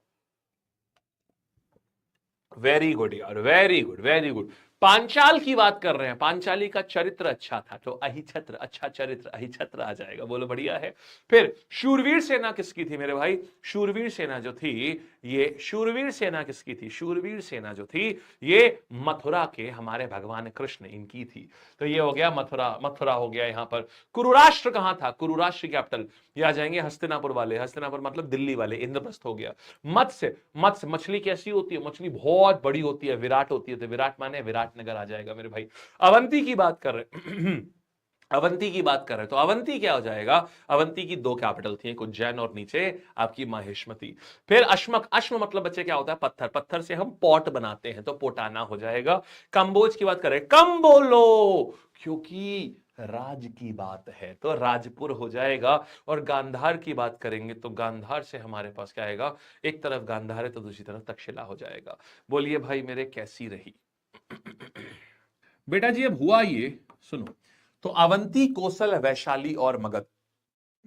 वेरी गुड यार, very good, very good. Panchal की बात कर रहे हैं। पांचाली का चरित्र अच्छा था तो अहिछत्र, अच्छा चरित्र अहिछत्र आ जाएगा। बोलो बढ़िया है। फिर शूरवीर सेना किसकी थी मेरे भाई? शूरवीर सेना जो थी, ये शूरवीर सेना किसकी थी? शूरवीर सेना जो थी ये मथुरा के हमारे भगवान कृष्ण इनकी थी। तो ये हो गया मथुरा, मथुरा हो गया यहां पर। कुरुराष्ट्र कहां था? कुरुराष्ट्र कैपिटल ये आ जाएंगे हस्तिनापुर वाले। हस्तिनापुर मतलब दिल्ली वाले, इंद्रप्रस्थ हो गया। मत्स्य, मत्स्य मछली कैसी होती है? मछली बहुत बड़ी होती है, विराट होती है। तो विराट माने विराटनगर आ जाएगा मेरे भाई। अवंती की बात कर रहे अवंती की बात कर रहे हैं तो अवंती क्या हो जाएगा? अवंती की दो कैपिटल थी, एक उज्जैन और नीचे आपकी माहेश्मती। फिर अश्मक, अश्म मतलब बच्चे क्या होता है? पत्थर, पत्थर से हम पॉट बनाते हैं तो पोटाना हो जाएगा। कंबोज की बात करें, कम बोलो, क्योंकि राज की बात है तो राजपुर हो जाएगा। और गांधार की बात करेंगे तो गांधार से हमारे पास क्या आएगा? एक तरफ गांधार है तो दूसरी तरफ तक्षशिला हो जाएगा। बोलिए भाई मेरे कैसी रही? बेटा जी अब हुआ ये सुनो, तो अवंती, कौशल, वैशाली और Magadh.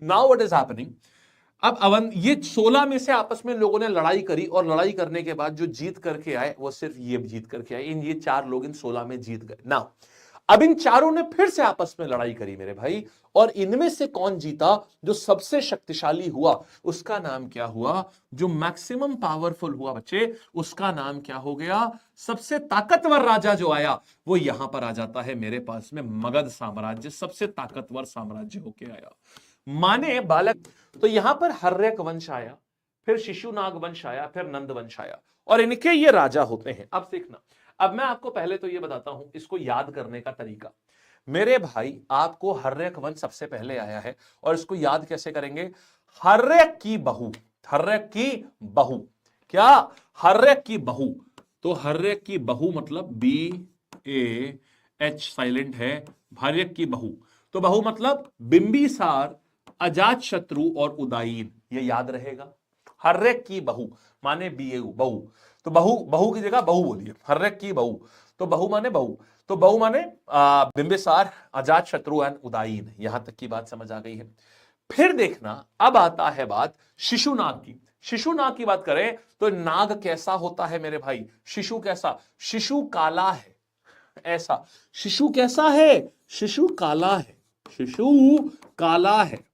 Now what is happening? अब ये 16 में से आपस में लोगों ने लड़ाई करी, और लड़ाई करने के बाद जो जीत करके आए वो सिर्फ ये जीत करके आए। ये 4 लोग इन 16 में जीत गए। नाउ अब इन चारों ने फिर से आपस में लड़ाई करी मेरे भाई, और इनमें से कौन जीता? जो सबसे शक्तिशाली हुआ उसका नाम क्या हुआ? जो मैक्सिमम पावरफुल हुआ बच्चे उसका नाम क्या हो गया? सबसे ताकतवर राजा जो आया वो यहां पर आ जाता है मेरे पास में, मगध साम्राज्य सबसे ताकतवर साम्राज्य होके आया। माने बालक, तो यहां पर हर्यक वंश आया, फिर शिशुनाग वंश आया, फिर नंद वंश आया, और इनके ये राजा होते हैं। अब देखना, अब मैं आपको पहले तो ये बताता हूं इसको याद करने का तरीका। मेरे भाई आपको हर्यक वंश सबसे पहले आया है, और इसको याद कैसे करेंगे? हर्यक की बहू, हर्यक की बहू, क्या? हर्यक की बहू। तो हर्यक की बहू मतलब BAH साइलेंट है, हर्यक की बहू। तो बहू मतलब बिंबिसार, अजात शत्रु और उदायीन, ये याद रहेगा। हर्यक की बहू माने बहू। तो बहू, बहू की जगह बहू बोलिए, हर्यक की बहू। तो बहू माने बहू, तो बहू माने बिंबिसार, अजात शत्रु एंड उदायीन। यहां तक की बात समझ आ गई है। फिर देखना अब आता है बात शिशुनाग की। शिशुनाग की बात करें तो नाग कैसा होता है मेरे भाई? शिशु कैसा? शिशु काला है, ऐसा। शिशु कैसा है? शिशु काला है, शिशु काला है,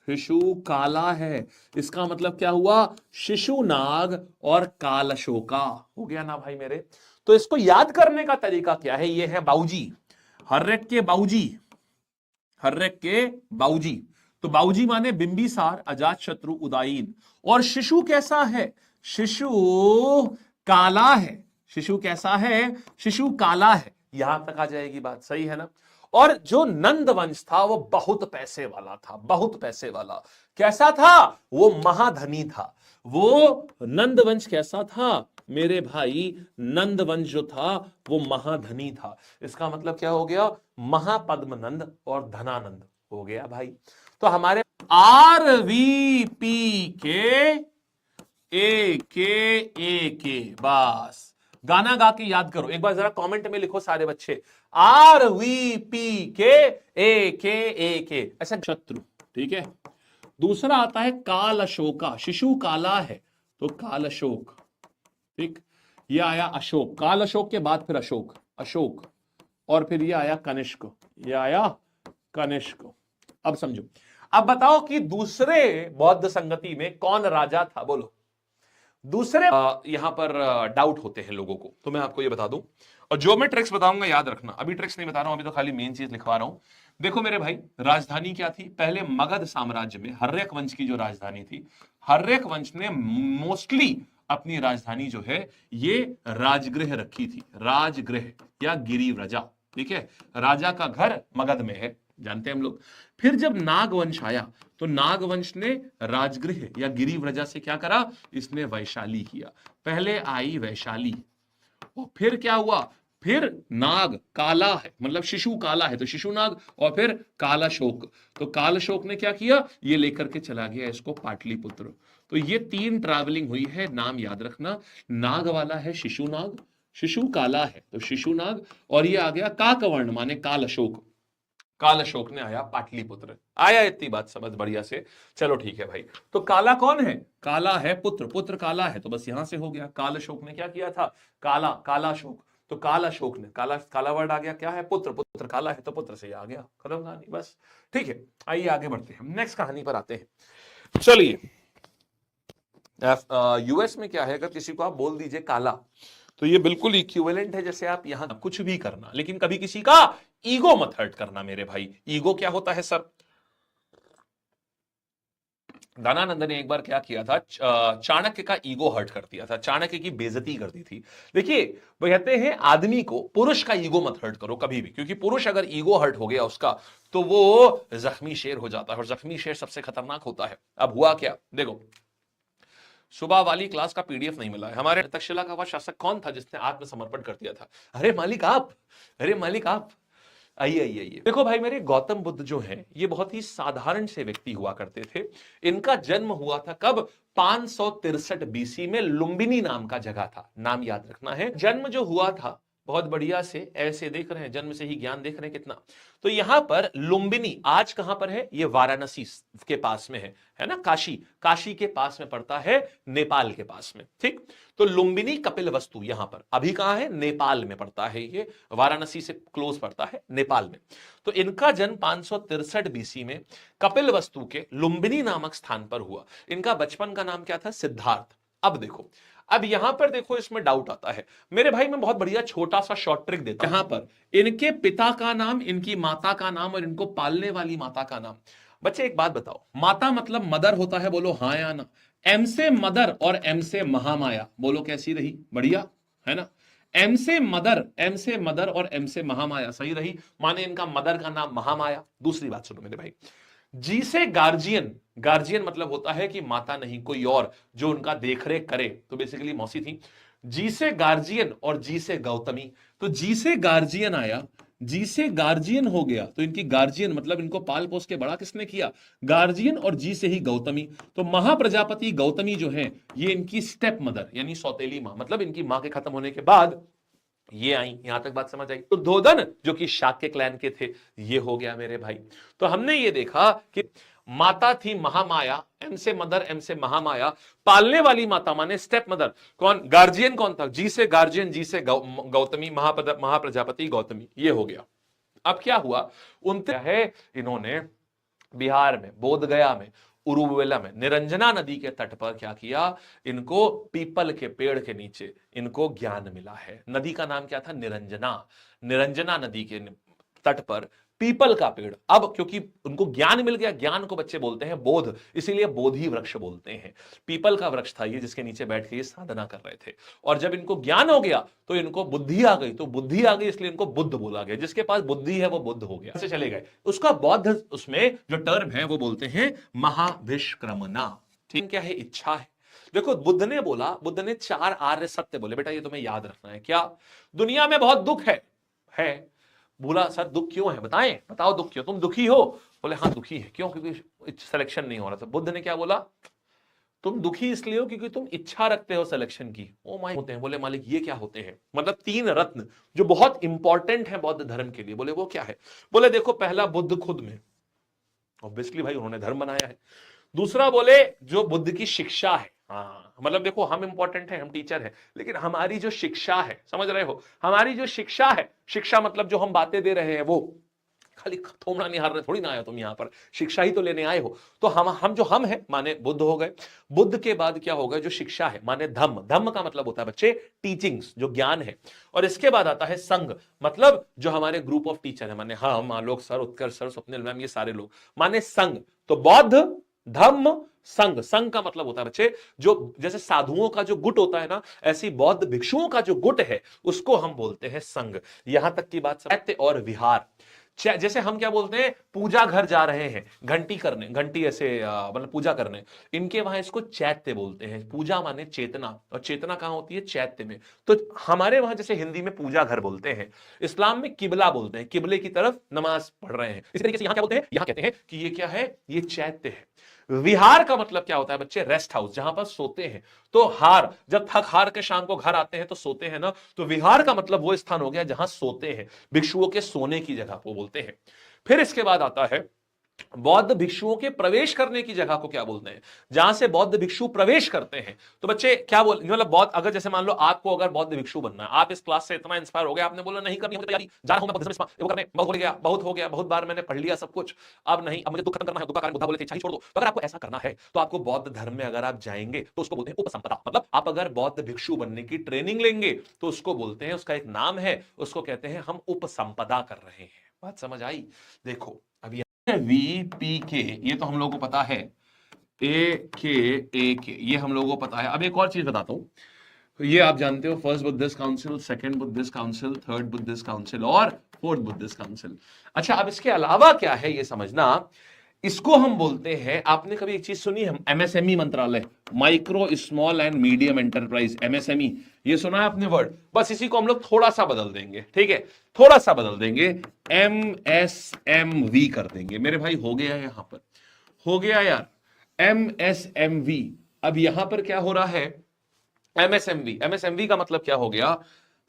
शिशु काला है। इसका मतलब क्या हुआ? शिशु नाग और कालशोका हो गया ना भाई मेरे। तो इसको याद करने का तरीका क्या है? ये है बाऊजी, हर्यक के बाऊजी, हर्यक के बाऊजी। तो बाबूजी माने बिंबिसार, अजात शत्रु, उदायीन। और शिशु कैसा है? शिशु काला है। शिशु कैसा है? शिशु काला है। यहां तक आ जाएगी बात, सही है ना? और जो नंद वंश था वो बहुत पैसे वाला था, बहुत पैसे वाला। कैसा था? वो महाधनी था। वो नंद वंश कैसा था मेरे भाई? नंद वंश जो था वो महाधनी था। इसका मतलब क्या हो गया? महापद्मनंद और धनानंद हो गया भाई। तो हमारे RVP के बस गाना गा के याद करो। एक बार जरा कमेंट में लिखो सारे बच्चे, RVP के ऐसा शत्रु, ठीक है। दूसरा आता है काल अशोका, शिशु काला है तो काल अशोक, ठीक। ये आया अशोक, काल अशोक के बाद फिर अशोक, अशोक, और फिर ये आया कनिष्क, ये आया कनिष्क। अब समझो, अब बताओ कि दूसरे बौद्ध संगति में कौन राजा था? बोलो। दूसरे यहां पर डाउट होते हैं लोगों को, तो मैं आपको ये बता दूं, और जो मैं ट्रिक्स बताऊंगा याद रखना। अभी ट्रिक्स नहीं बता रहा हूं, अभी तो खाली मेन चीज लिखवा रहा हूं। देखो मेरे भाई, राजधानी क्या थी? पहले मगध साम्राज्य में हर्यक वंश की जो राजधानी थी, हर्यक वंश ने मोस्टली अपनी राजधानी जो है ये राजगृह रखी थी, राजगृह या गिरिव्रजा, ठीक है। राजा का घर मगध में है, जानते हैं हम लोग। फिर जब नागवंश आया तो नागवंश ने राजगृह या गिरिव्रजा से क्या करा? इसने वैशाली किया। पहले आई वैशाली, और फिर क्या हुआ? फिर नाग काला है, मतलब शिशु काला है तो शिशु नाग, और फिर कालाशोक। तो कालाशोक ने क्या किया? ये लेकर के चला गया इसको पाटलिपुत्र। तो ये 3 ट्रैवलिंग हुई है, नाम याद रखना। नाग वाला है शिशु नाग, शिशु काला है तो शिशु नाग, और ये आ गया काकवर्ण माने काल अशोक। काल अशोक ने आया पाटलिपुत्र। आया इतनी बात समझ बढ़िया से? चलो ठीक है भाई। तो काला कौन है? काला है पुत्र, पुत्र काला है तो बस यहां से हो गया। काल अशोक ने क्या किया था? काला, काला अशोक। तो काल अशोक ने, काला काला वर्ड आ गया, क्या है? पुत्र, पुत्र काला है तो पुत्र से आ गया, खत्म कहानी बस। ठीक है, आइए आगे बढ़ते हैं, नेक्स्ट कहानी पर आते हैं। चलिए, यूएस में क्या है, अगर किसी को आप बोल दीजिए काला, तो ये बिल्कुल इक्विवेलेंट है जैसे आप यहां कुछ भी करना, लेकिन कभी किसी का ईगो मत हर्ट करना मेरे भाई। ईगो क्या होता है सर? दानानंद ने एक बार क्या किया था? चाणक्य का ईगो हर्ट कर दिया था, चाणक्य की बेइज्जती कर दी थी। देखिए, वो कहते हैं आदमी को, पुरुष का ईगो मत हर्ट करो कभी भी, क्योंकि पुरुष अगर ईगो हर्ट हो गया उसका तो वो जख्मी शेर हो जाता है, और जख्मी शेर सबसे खतरनाक होता है। अब हुआ क्या देखो, सुबह वाली क्लास का पीडीएफ नहीं मिला है। हमारे तक्षशिला का वह शासक कौन था जिसने आत्मसमर्पण कर दिया था? अरे मालिक आप, अरे मालिक आप, आइए आइए आइए। देखो भाई मेरे, गौतम बुद्ध जो हैं ये बहुत ही साधारण से व्यक्ति हुआ करते थे। इनका जन्म हुआ था कब? 563 बीसी में, लुम्बिनी नाम का जगह था, नाम याद रखना है। जन्म जो हुआ था बहुत बढ़िया से, ऐसे देख रहे हैं, जन्म से ही ज्ञान देख रहे हैं कितना। तो यहां पर लुम्बिनी आज कहां पर है? ये वाराणसी के पास में है ना, काशी, काशी के पास में पड़ता है, नेपाल के पास में, ठीक। तो लुम्बिनी कपिलवस्तु यहां पर अभी कहां है? नेपाल में पड़ता है, ये वाराणसी से क्लोज पड़ता है, नेपाल में। तो इनका जन्म 563 बीसी में कपिलवस्तु के लुम्बिनी नामक स्थान पर हुआ। इनका बचपन का नाम क्या था? सिद्धार्थ। अब देखो, अब यहां पर देखो, इसमें डाउट आता है मेरे भाई। मैं बहुत बढ़िया छोटा सा शॉर्ट ट्रिक देता हूं। यहां पर इनके पिता का नाम, इनकी माता का नाम, और इनको पालने वाली माता का नाम। बच्चे एक बात बताओ, माता मतलब मदर होता है, बोलो हाँ या ना? एम से मदर और एम से महामाया, बोलो कैसी रही? बढ़िया है ना? एम से मदर और एम से महामाया, सही रही, माने इनका मदर का नाम महामाया। दूसरी बात सुनो मेरे भाई, जी से गार्जियन, गार्जियन मतलब होता है कि माता नहीं कोई और जो उनका देखरेख करे, तो बेसिकली मौसी थी। जी से गार्जियन और जी से गौतमी, तो जी से गार्जियन आया, जी से गार्जियन हो गया, तो इनकी गार्जियन मतलब इनको पाल पोस के बड़ा किसने किया? गार्जियन, और जी से ही गौतमी। तो महाप्रजापति गौतमी जो है ये इनकी स्टेप मदर यानी सौतेली मां, मतलब इनकी मां के खत्म होने के बाद ये आई। यहां तक बात समझ आई? तो दुर्योधन जो कि शाक्य क्लैन के थे, ये हो गया मेरे भाई। तो हमने ये देखा कि माता थी महामाया, एम से मदर, एम से महामाया। पालने वाली माता माने स्टेप मदर कौन? गार्जियन कौन था? जी से गार्जियन, जी से गौतमी, महाप्रजापति गौतमी, ये हो गया। अब क्या हुआ? है इन्होंने बिहार में, बोधगया में, उरुवेला में, निरंजना नदी के तट पर क्या किया? इनको पीपल के पेड़ के नीचे इनको ज्ञान मिला है। नदी का नाम क्या था? निरंजना। निरंजना नदी के तट पर पीपल का पेड़। अब क्योंकि उनको ज्ञान मिल गया, ज्ञान को बच्चे बोलते हैं बोध, इसीलिए बोधि वृक्ष बोलते हैं। पीपल का वृक्ष था ये, जिसके नीचे बैठ के ये साधना कर रहे थे, और जब इनको ज्ञान हो गया तो इनको बुद्धि आ गई, तो बुद्धि आ गई इसलिए इनको बुद्ध बोला गया। जिसके पास बुद्धि है वो बुद्ध हो गया, ऐसे चले गए। उसका बौद्ध उसमें जो टर्म है वो बोलते हैं महाभिष्क्रमणा। ठीक, क्या है? इच्छा है। देखो बुद्ध ने बोला, बुद्ध ने 4 आर्य सत्य बोले, बेटा ये तुम्हें याद रखना है। क्या? दुनिया में बहुत दुख है। बोला सर दुख क्यों है, बताएं, बताओ दुख क्यों, तुम दुखी हो? बोले हाँ दुखी है। क्यों? क्योंकि सिलेक्शन नहीं हो रहा था। बुद्ध ने क्या बोला? तुम दुखी इसलिए हो क्योंकि तुम इच्छा रखते हो सिलेक्शन की। ओ माय होते हैं। बोले मालिक ये क्या होते हैं? मतलब 3 रत्न जो बहुत इंपॉर्टेंट है बौद्ध धर्म के लिए। बोले वो क्या है? बोले देखो, पहला बुद्ध खुद में, ऑब्वियसली भाई उन्होंने धर्म बनाया है। दूसरा बोले जो बुद्ध की शिक्षा है। हाँ, मतलब देखो हम इंपॉर्टेंट हैं, हम टीचर हैं, लेकिन हमारी जो शिक्षा है, समझ रहे हो, हमारी जो शिक्षा है, शिक्षा मतलब जो हम बातें दे रहे हैं वो खाली थोमना निहार रहे थोड़ी ना आए हो तुम, यहां पर शिक्षा ही तो लेने आए हो। तो हम जो हम है माने बुद्ध हो गए। बुद्ध के बाद क्या होगा? जो शिक्षा है माने धम्म। धम्म का मतलब होता है बच्चे टीचिंग्स, जो ज्ञान है। और इसके बाद आता है संघ, मतलब जो हमारे ग्रुप ऑफ टीचर है, माने हम आलोक सर, उत्कर्ष सर, स्वप्निल मैम, ये सारे लोग माने संघ। तो बौद्ध, धम्म, संघ। संघ का मतलब होता है बच्चे जो, जैसे साधुओं का जो गुट होता है ना, ऐसी बौद्ध भिक्षुओं का जो गुट है उसको हम बोलते हैं संघ। यहां तक की बात। चैत्य और विहार, जैसे हम क्या बोलते हैं, पूजा घर जा रहे हैं घंटी करने, घंटी ऐसे मतलब पूजा करने, इनके वहां इसको चैत्य बोलते हैं। पूजा माने चेतना, और चेतना कहां होती है? चैत्य में। तो हमारे वहां जैसे हिंदी में पूजा घर बोलते हैं, इस्लाम में किबला बोलते हैं, किबले की तरफ नमाज पढ़ रहे हैं। इस तरीके से यहां क्या बोलते हैं? यहां कहते हैं कि ये क्या है? ये चैत्य है। विहार का मतलब क्या होता है बच्चे? रेस्ट हाउस, जहां पर सोते हैं। तो हार, जब थक हार के शाम को घर आते हैं तो सोते हैं ना, तो विहार का मतलब वो स्थान हो गया जहां सोते हैं, भिक्षुओं के सोने की जगह को बोलते हैं। फिर इसके बाद आता है बौद्ध भिक्षुओं के प्रवेश करने की जगह को क्या बोलते हैं? जहां से बौद्ध भिक्षु प्रवेश करते हैं। तो बच्चे क्या बोल, मतलब बौद्ध, अगर जैसे मान लो आपको अगर बौद्ध भिक्षु बनना है, आप इस क्लास से इतना इंस्पायर हो गए, आपने बोला नहीं करनी है तैयारी, जा रहा हूं मैं बुद्धिज्म, वो करने, बहुत हो गया, बहुत बार मैंने पढ़ लिया सब कुछ, अब नहीं, अब मुझे दुख खत्म करना है, दुख का कारण बुद्धा बोले थे इच्छा ही छोड़ दो। तो अगर आपको ऐसा करना है तो आपको बौद्ध धर्म में अगर आप जाएंगे तो उसको बोलते हैं उपसंपदा। मतलब आप अगर बौद्ध भिक्षु बनने की ट्रेनिंग लेंगे तो उसको बोलते हैं, उसका एक नाम है, उसको कहते हैं हम उपसंपदा कर रहे हैं। बात समझ आई? देखो अभी VPK ये तो हम लोगों को पता है, AKAK ये हम लोगों को पता है। अब एक और चीज बताता हूं, ये आप जानते हो, first Buddhist council, second Buddhist council, third Buddhist council और फोर्थ बुद्धिस्ट काउंसिल। अच्छा, अब इसके अलावा क्या है ये समझना, इसको हम बोलते हैं, आपने कभी एक चीज सुनी है MSME मंत्रालय, micro small and medium enterprise, MSME, ये सुना है आपने वर्ड? बस इसी को हम लोग थोड़ा सा बदल देंगे, ठीक है, थोड़ा सा बदल देंगे, MSMV कर देंगे। मेरे भाई हो गया है, यहां पर हो गया यार, MSMV। अब यहां पर क्या हो रहा है? MSMV का मतलब क्या हो गया?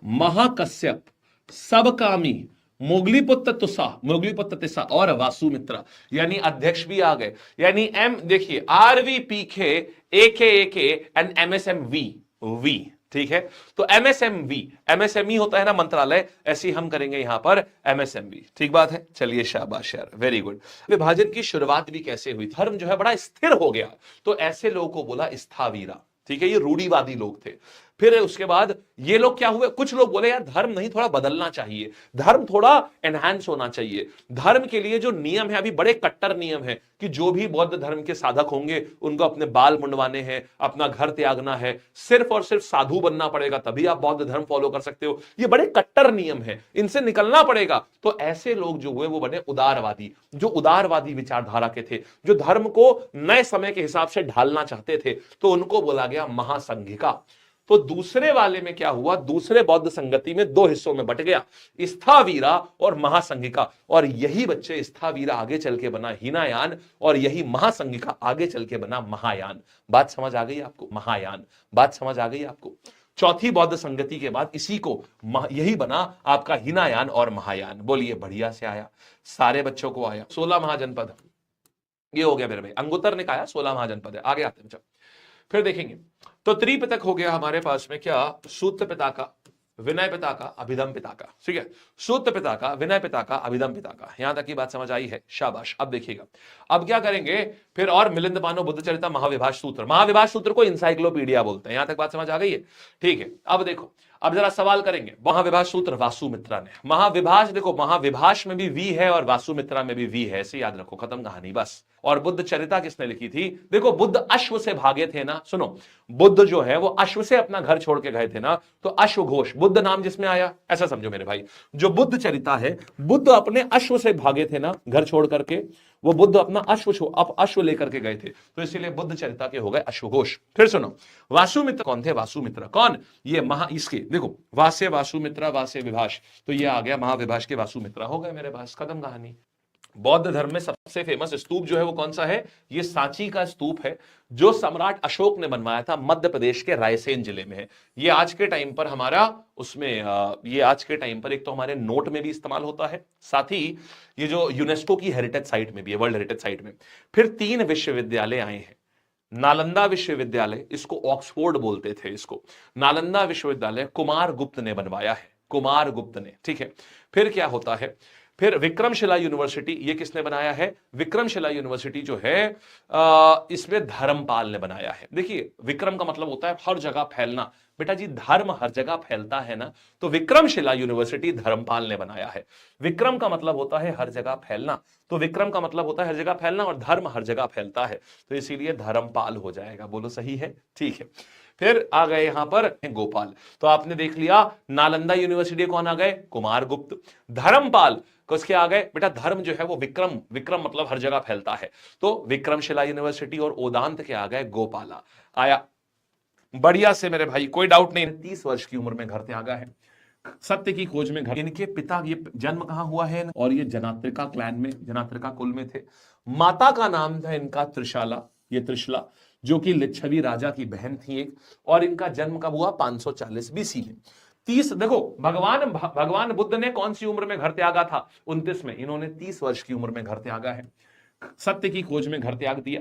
महाकश्यप, सबकामी, मोगलीपुत्र तुसा, मोगलीपुत्र तिसा और वासुमित्रा, यानी अध्यक्ष भी आ गए। यानी एम, देखिए RVPK, AKAK and MSMV, V, ठीक है। तो MSME होता है ना मंत्रालय, ऐसे हम करेंगे यहां पर MSMV, ठीक बात है। चलिए शाबाश यार, वेरी गुड। विभाजन की शुरुआत भी कैसे हुई? धर्म जो है बड़ा स्थिर हो गया, तो ऐसे लोगों को बोला स्थावीरा, ठीक है, ये रूढ़िवादी लोग थे। फिर उसके बाद ये लोग क्या हुए? कुछ लोग बोले यार धर्म नहीं, थोड़ा बदलना चाहिए, धर्म थोड़ा एनहांस होना चाहिए। धर्म के लिए जो नियम है अभी बड़े कट्टर नियम है कि जो भी बौद्ध धर्म के साधक होंगे उनको अपने बाल मुंडवाने हैं, अपना घर त्यागना है, सिर्फ और सिर्फ साधु बनना पड़ेगा, तभी आप बौद्ध धर्म फॉलो कर सकते हो। ये बड़े कट्टर नियम है, इनसे निकलना पड़ेगा। तो ऐसे लोग जो हुए वो बने उदारवादी, जो उदारवादी विचारधारा के थे, जो धर्म को नए समय के हिसाब से ढालना चाहते थे, तो उनको बोला गया महासंघिका। तो दूसरे वाले में क्या हुआ? दूसरे बौद्ध संगति में 2 हिस्सों में बट गया, स्थावीरा और महासंघिका। और यही बच्चे स्थावीरा आगे चल के बना हीनायान, और यही महासंघिका आगे चल के बना महायान। बात समझ आ गई आपको? महायान, बात समझ आ गई आपको? चौथी बौद्ध संगति के बाद इसी को यही बना आपका हीनायान और महायान। बोलिए बढ़िया से आया, सारे बच्चों को आया। 16 महाजनपद ये हो गया मेरे भाई, अंगुत्तर ने कहा 16 महाजनपद है। आगे आते हैं, फिर देखेंगे। तो त्रिपिटक हो गया हमारे पास में, क्या? सूत्र पिता का, विनय पिता का, अभिधम पिता का, ठीक है, सूत्र पिता का, विनय पिता का, अभिधम पिता का। यहां तक की बात समझ आई है? शाबाश। अब देखिएगा, अब क्या करेंगे फिर, और मिलिंद पानो बुद्ध चरिता महाविभाष सूत्र, महाविभाष सूत्र को इंसाइक्लोपीडिया बोलते हैं। यहां तक बात समझ आ गई है? ठीक है। अब देखो, अब जरा सवाल करेंगे, महाविभाष सूत्र वासुमित्रा ने, महाविभाष देखो, महाविभाष में भी वी है और वासुमित्रा में भी वी है, ऐसे याद रखो, खत्म कहानी बस। और बुद्ध चरिता किसने लिखी थी? देखो बुद्ध अश्व से भागे थे ना, सुनो, बुद्ध जो है वो अश्व से अपना घर छोड़ के गए थे ना, तो अश्व घोष बुद्ध नाम जिसमें आया, ऐसा समझो मेरे भाई। जो बुद्ध चरिता है, बुद्ध अपने अश्व से भागे थे ना घर छोड़ करके, वो बुद्ध अपना अश्व लेकर के गए थे, तो इसीलिए बुद्ध चरिता के हो गए अश्वघोष। फिर सुनो, वासुमित्र कौन थे? वासुमित्र कौन? ये इसके देखो, वास्य वासुमित्रा वास्य विभाष, तो ये आ गया महाविभाष के वासुमित्रा हो गए मेरे पास, खत्म कहानी। बौद्ध धर्म में सबसे फेमस स्तूप जो है वो कौन सा है? ये सांची का स्तूप है, जो सम्राट अशोक ने बनवाया था, मध्य प्रदेश के रायसेन जिले में है। ये आज के टाइम पर हमारा उसमें ये आज के टाइम पर एक तो हमारे नोट में भी इस्तेमाल होता है, साथ ही ये जो यूनेस्को की हेरिटेज साइट में भी है, वर्ल्ड हेरिटेज साइट में। फिर 3 विश्वविद्यालय आए हैं, नालंदा विश्वविद्यालय, इसको ऑक्सफोर्ड बोलते थे इसको, नालंदा विश्वविद्यालय कुमार गुप्त ने बनवाया है, कुमार गुप्त ने, ठीक है। फिर क्या होता है? फिर विक्रमशिला यूनिवर्सिटी, ये किसने बनाया है? विक्रमशिला यूनिवर्सिटी जो है इसमें धर्मपाल ने बनाया है। देखिए विक्रम का मतलब होता है हर जगह फैलना, बेटा जी धर्म हर जगह फैलता है ना, तो विक्रमशिला यूनिवर्सिटी धर्मपाल ने बनाया है। विक्रम का मतलब होता है हर जगह फैलना, तो विक्रम का मतलब होता है हर जगह फैलना, और धर्म हर जगह फैलता है, तो इसीलिए धर्मपाल हो जाएगा। बोलो सही है? ठीक है। फिर आ गए यहां पर गोपाल, तो आपने देख लिया नालंदा यूनिवर्सिटी कौन आ गए? कुमार गुप्त। धर्मपाल किसके आ गए? बेटा धर्म जो है वो विक्रम, विक्रम मतलब हर जगह फैलता है, तो विक्रमशिला यूनिवर्सिटी। और ओदांत के आ गए? गोपाला आया। बढ़िया से मेरे भाई, कोई डाउट नहीं। 30 वर्ष की उम्र में घर त्यागा है, सत्य की खोज में घर। इनके पिता, ये जन्म कहां हुआ है? और ये जनात्रिका क्लैन में, जनात्रिका कुल में थे। माता का नाम था इनका त्रिशाला, ये त्रिशला, जो कि लिच्छवी राजा की बहन थी एक, और इनका जन्म कब हुआ? 540 बीसी में। 30 देखो, भगवान बुद्ध ने कौन सी उम्र में घर त्यागा था? 29 में। इन्होंने 30 वर्ष की उम्र में घर त्यागा है, सत्य की खोज में घर त्याग दिया,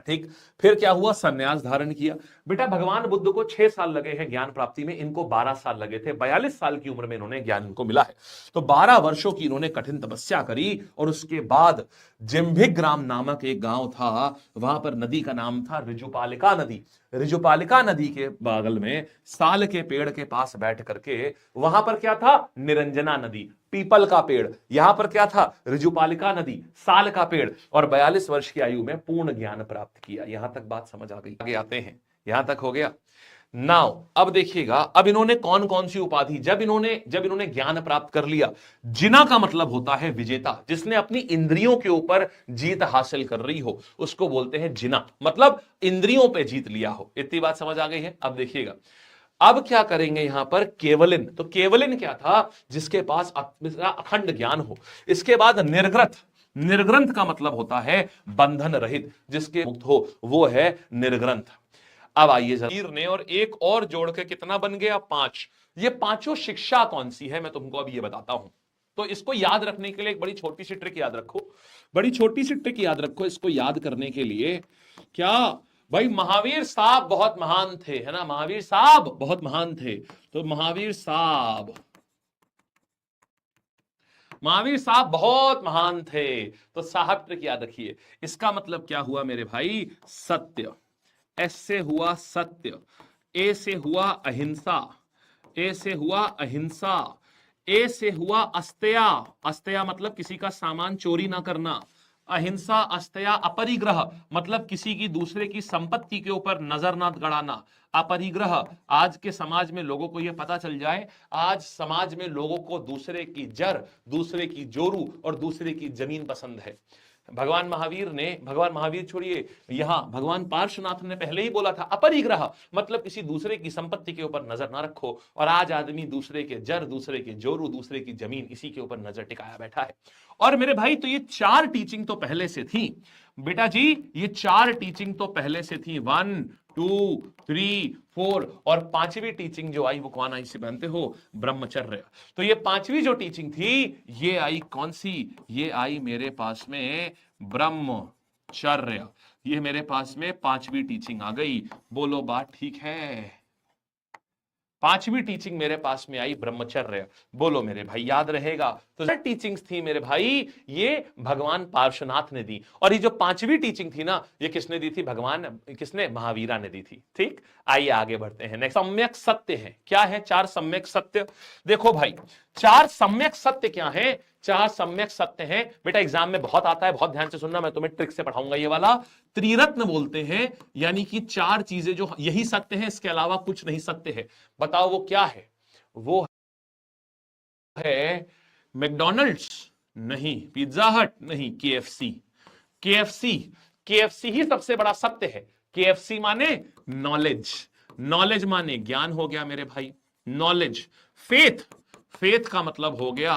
ठीक। फिर क्या हुआ? संन्यास धारण किया। बेटा भगवान बुद्ध को 6 साल लगे हैं ज्ञान प्राप्ति में, इनको 12 साल लगे थे, 42 साल की उम्र में इन्होंने ज्ञान इनको मिला है, तो 12 वर्षों की इन्होंने कठिन तपस्या करी। और उसके बाद जिम्भिग्राम नामक एक गांव था, वहां पर नदी का नाम था ऋजुपालिका नदी। ऋजुपालिका नदी के बगल में साल के पेड़ के पास बैठ करके, वहां पर क्या था? निरंजना नदी, पीपल का पेड़। यहां पर क्या था? ऋजुपालिका नदी, साल का पेड़। और 42 वर्ष की आयु में पूर्ण ज्ञान प्राप्त किया। यहां तक बात समझ आ गई? आगे आते हैं, यहां तक हो गया। नाउ अब देखिएगा, अब इन्होंने कौन कौन सी उपाधि, जब इन्होंने ज्ञान प्राप्त कर लिया। जिना का मतलब होता है विजेता, जिसने अपनी इंद्रियों के ऊपर जीत हासिल कर रही हो उसको बोलते हैं जिना, मतलब इंद्रियों पे जीत लिया हो। इतनी बात समझ आ गई है? अब देखिएगा, अब क्या करेंगे यहां पर? केवलिन। तो केवलिन क्या था? जिसके पास अखंड ज्ञान हो। इसके बाद निर्ग्रथ, निर्ग्रंथ का मतलब होता है बंधन रहित, जिसके मुक्त हो वो है निर्ग्रंथ। अब आइए जरा ने और एक और जोड़ के कितना बन गया? 5। ये पांचों शिक्षा कौन सी है मैं तुमको अभी ये बताता हूं। तो इसको याद रखने के लिए एक बड़ी छोटी सी ट्रिक याद रखो, बड़ी छोटी सी ट्रिक याद रखो इसको याद करने के लिए। क्या भाई? महावीर साहब बहुत महान थे, है ना, महावीर साहब बहुत महान थे, तो महावीर साहब बहुत महान थे, तो साहब ट्रिक याद रखिए। इसका मतलब क्या हुआ मेरे भाई? सत्य। एस से हुआ सत्य, ए से हुआ अहिंसा, ए से हुआ अहिंसा, ए से हुआ अस्तेया, अस्तेया मतलब किसी का सामान चोरी ना करना, अहिंसा अस्तेया अपरिग्रह मतलब किसी की दूसरे की संपत्ति के ऊपर नजर ना गड़ाना, अपरिग्रह। आज के समाज में लोगों को यह पता चल जाए, आज समाज में लोगों को दूसरे की जर, दूसरे की जोरू और दूसरे की जमीन पसंद है। भगवान महावीर छोड़िए, यहां भगवान पार्श्वनाथ ने पहले ही बोला था अपरिग्रह मतलब किसी दूसरे की संपत्ति के ऊपर नजर ना रखो। और आज आदमी दूसरे के जर, दूसरे के जोरू, दूसरे की जमीन, इसी के ऊपर नजर टिकाया बैठा है। और मेरे भाई तो ये 4 टीचिंग तो पहले से थी बेटा जी, ये 4 टीचिंग तो पहले से थी, 1 2 3 4, और 5वीं टीचिंग जो आई वो कौन आई से जानते हो? ब्रह्मचर्य। तो ये 5वीं जो टीचिंग थी ये आई कौन सी? ये आई मेरे पास में ब्रह्मचर्य। ये मेरे पास में 5वीं टीचिंग आ गई। बोलो बात ठीक है? पांचवी टीचिंग मेरे पास में आई ब्रह्मचर्य। बोलो मेरे भाई याद रहेगा। तो टीचिंग्स थी मेरे भाई ये भगवान पार्श्वनाथ ने दी, और ये जो पांचवी टीचिंग थी ना ये किसने दी थी? किसने? महावीरा ने दी थी। ठीक, आइए आगे बढ़ते हैं। नेक्स्ट सम्यक सत्य है। क्या है 4 सम्यक सत्य? देखो भाई 4 सम्यक सत्य क्या है? 4 सम्यक सत्य हैं बेटा, एग्जाम में बहुत आता है, बहुत ध्यान से सुनना, मैं तुम्हें ट्रिक से पढ़ाऊंगा। ये वाला त्रिरत्न बोलते हैं, यानी कि 4 चीजें जो यही सत्य है, इसके अलावा कुछ नहीं सत्य है। बताओ वो क्या है? वो है मैकडॉनल्ड्स नहीं, पिज्जा हट नहीं, केएफसी। केएफसी, केएफसी ही सबसे बड़ा सत्य है। केएफसी माने नॉलेज, नॉलेज माने ज्ञान हो गया मेरे भाई, नॉलेज। फेथ, फेथ का मतलब हो गया